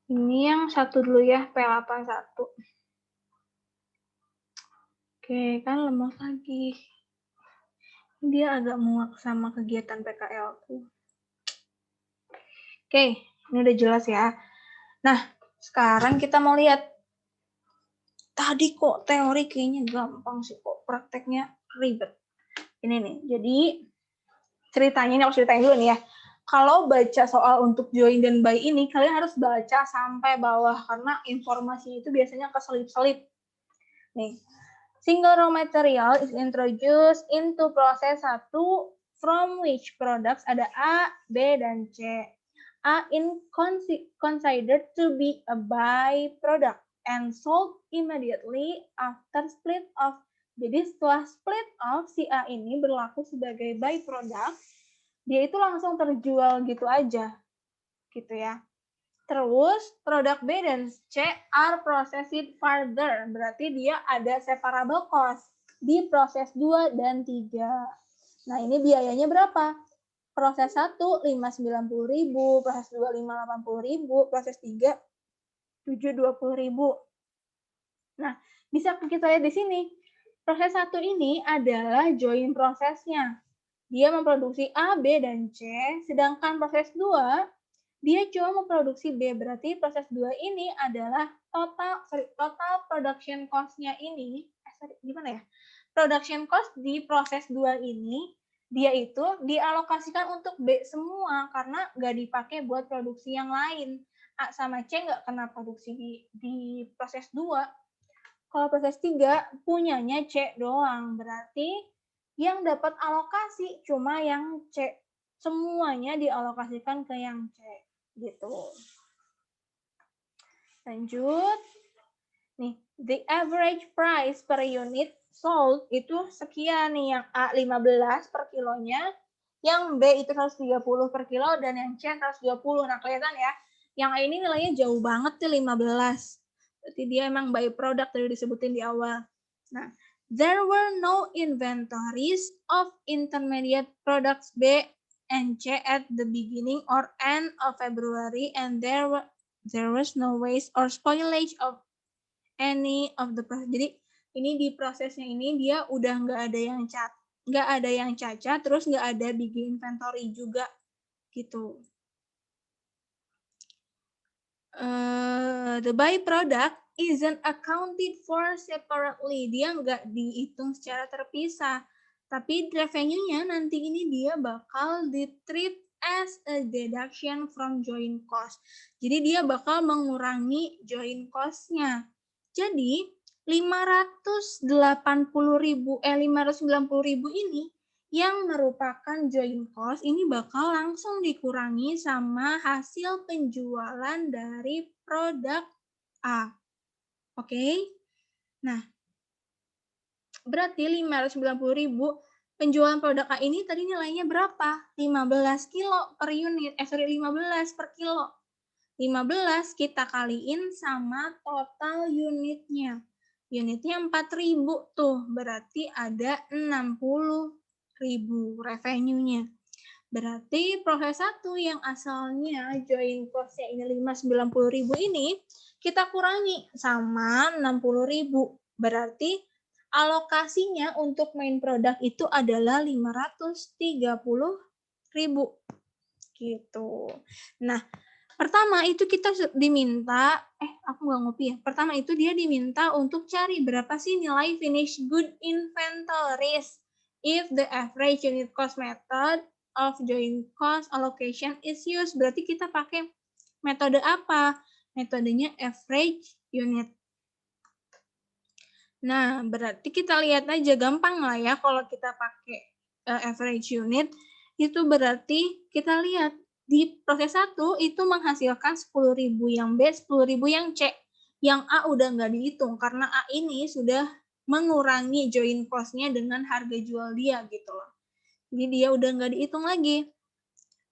Ini yang satu dulu ya, P81. Oke, kan lemah lagi. Dia agak muak sama kegiatan PKL ku. Oke, ini udah jelas ya. Nah, sekarang kita mau lihat. Tadi kok teori kayaknya gampang sih, kok prakteknya ribet. Ini nih, jadi ceritanya, ini aku ceritain dulu nih ya. Kalau baca soal untuk join dan buy ini, kalian harus baca sampai bawah, karena informasinya itu biasanya keselip-selip. Nih, single raw material is introduced into process 1 from which products ada A, B, dan C. A in considered to be a byproduct and sold immediately after split off. Jadi setelah split off, si A ini berlaku sebagai byproduct, dia itu langsung terjual gitu aja, gitu ya. Terus produk B dan C are processed further, berarti dia ada separable cost di proses 2 dan 3. Nah, ini biayanya berapa? Proses 1 590.000, proses 2 580.000, proses 3 720.000. Nah, bisa kita lihat di sini. Proses 1 ini adalah join prosesnya. Dia memproduksi A, B, dan C, sedangkan proses 2 dia cuma memproduksi B, berarti proses 2 ini adalah total production cost-nya ini, gimana ya? Production cost di proses 2 ini, dia itu dialokasikan untuk B semua, karena nggak dipakai buat produksi yang lain. A sama C nggak kena produksi di proses 2. Kalau proses 3, punyanya C doang, berarti yang dapat alokasi cuma yang C. Semuanya dialokasikan ke yang C. Gitu. Lanjut. Nih, the average price per unit sold itu sekian nih, yang A 15 per kilonya, yang B itu 130 per kilo, dan yang C 120. Nah, kelihatan ya, yang A ini nilainya jauh banget tuh 15. Berarti dia emang by product tadi disebutin di awal. Nah, there were no inventories of intermediate products B and C at the beginning or end of February, and there was no waste or spoilage of any of the process. Jadi ini di prosesnya ini dia udah nggak ada yang cacat, terus nggak ada big inventory juga gitu. The byproduct isn't accounted for separately. Dia nggak dihitung secara terpisah. Tapi revenue-nya nanti ini dia bakal di-treat as a deduction from joint cost. Jadi dia bakal mengurangi joint cost-nya. Jadi 590.000 ini yang merupakan joint cost ini bakal langsung dikurangi sama hasil penjualan dari produk A. Oke. Nah, berarti 590.000 penjualan produk A ini tadi nilainya berapa? 15 kilo per unit. 15 per kilo. 15 kita kaliin sama total unitnya. Unitnya 4.000 tuh. Berarti ada 60.000 revenue-nya. Berarti proses 1 yang asalnya joint cost-nya ini 590.000 ini kita kurangi sama 60.000. Berarti alokasinya untuk main produk itu adalah 530.000 gitu. Nah, pertama itu kita diminta, aku nggak ngopi ya. Pertama itu dia diminta untuk cari berapa sih nilai finished good inventories if the average unit cost method of joint cost allocation is used. Berarti kita pakai metode apa? Metodenya average unit. Nah, berarti kita lihat aja gampang lah ya kalau kita pakai average unit, itu berarti kita lihat di proses 1 itu menghasilkan 10.000 yang B, 10.000 yang C. Yang A udah nggak dihitung karena A ini sudah mengurangi joint cost-nya dengan harga jual dia gitu loh. Jadi dia udah nggak dihitung lagi.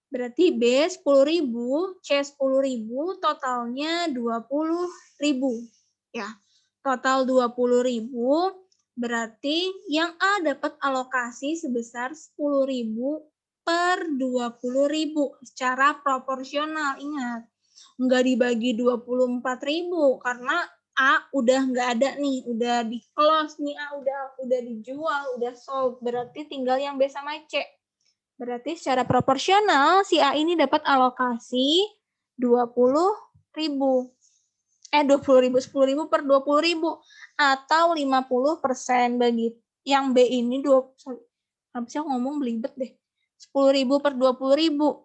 Berarti B 10.000, C 10.000, totalnya 20.000. Ya. Total 20.000, berarti yang A dapat alokasi sebesar 10.000 per 20.000 secara proporsional. Ingat, nggak dibagi 24.000 karena A udah nggak ada nih, udah di close nih, A udah dijual, udah sold. Berarti tinggal yang B sama C. Berarti secara proporsional si A ini dapat alokasi 20.000. 20.000, 10.000 per 20.000 atau 50% bagi yang B ini apa sih aku ngomong belibet deh. 10.000 per 20.000.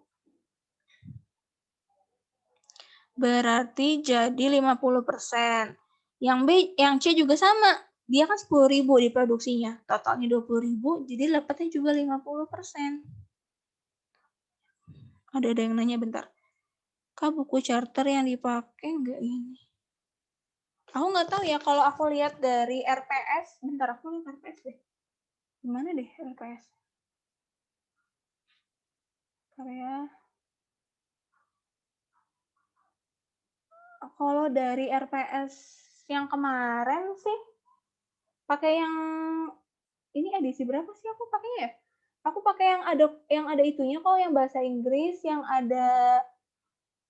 Berarti jadi 50%. Yang C juga sama. Dia kan 10.000 diproduksinya. Totalnya 20.000, jadi dapatnya juga 50%. Ada yang nanya bentar. Kak, buku charter yang dipakai nggak ini? Aku nggak tahu ya, kalau aku lihat dari RPS, bentar aku lihat RPS deh. Gimana deh RPS? Karya. Kalau dari RPS yang kemarin sih, pakai yang ini edisi berapa sih aku pakai ya? Aku pakai yang ada itunya kok, yang bahasa Inggris, yang ada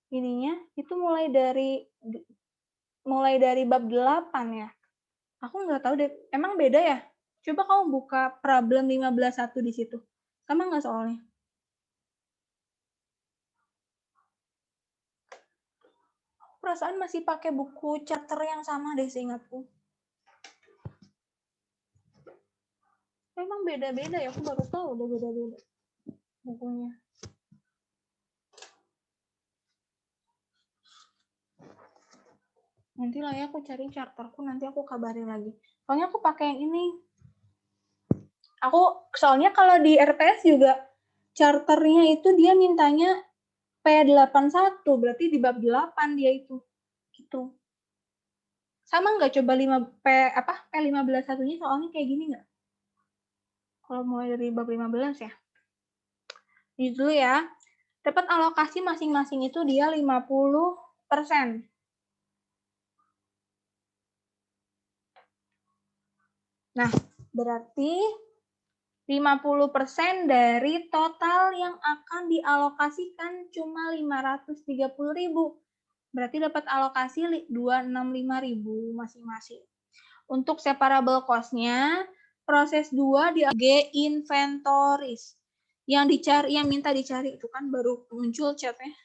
ininya, itu mulai dari bab 8 ya. Aku nggak tahu deh, emang beda ya? Coba kamu buka problem 15.1 di situ. Sama nggak soalnya? Perasaan masih pakai buku charter yang sama deh seingatku. Memang beda-beda ya, aku baru tahu udah beda-beda bukunya. Nanti lah ya aku cari charterku, nanti aku kabarin lagi. Soalnya aku pakai yang ini. Soalnya kalau di RPS juga charternya itu dia mintanya P81, berarti di bab 8 dia itu. Gitu. Sama nggak coba P15 satunya soalnya kayak gini nggak? Kalau mulai dari bab 15 ya. Ini dulu ya. Dapat alokasi masing-masing itu dia 50%. Nah, berarti 50% dari total yang akan dialokasikan cuma 530.000. Berarti dapat alokasi 265.000 masing-masing. Untuk separable cost-nya, proses 2 di inventories. Yang minta dicari itu kan baru muncul chatnya.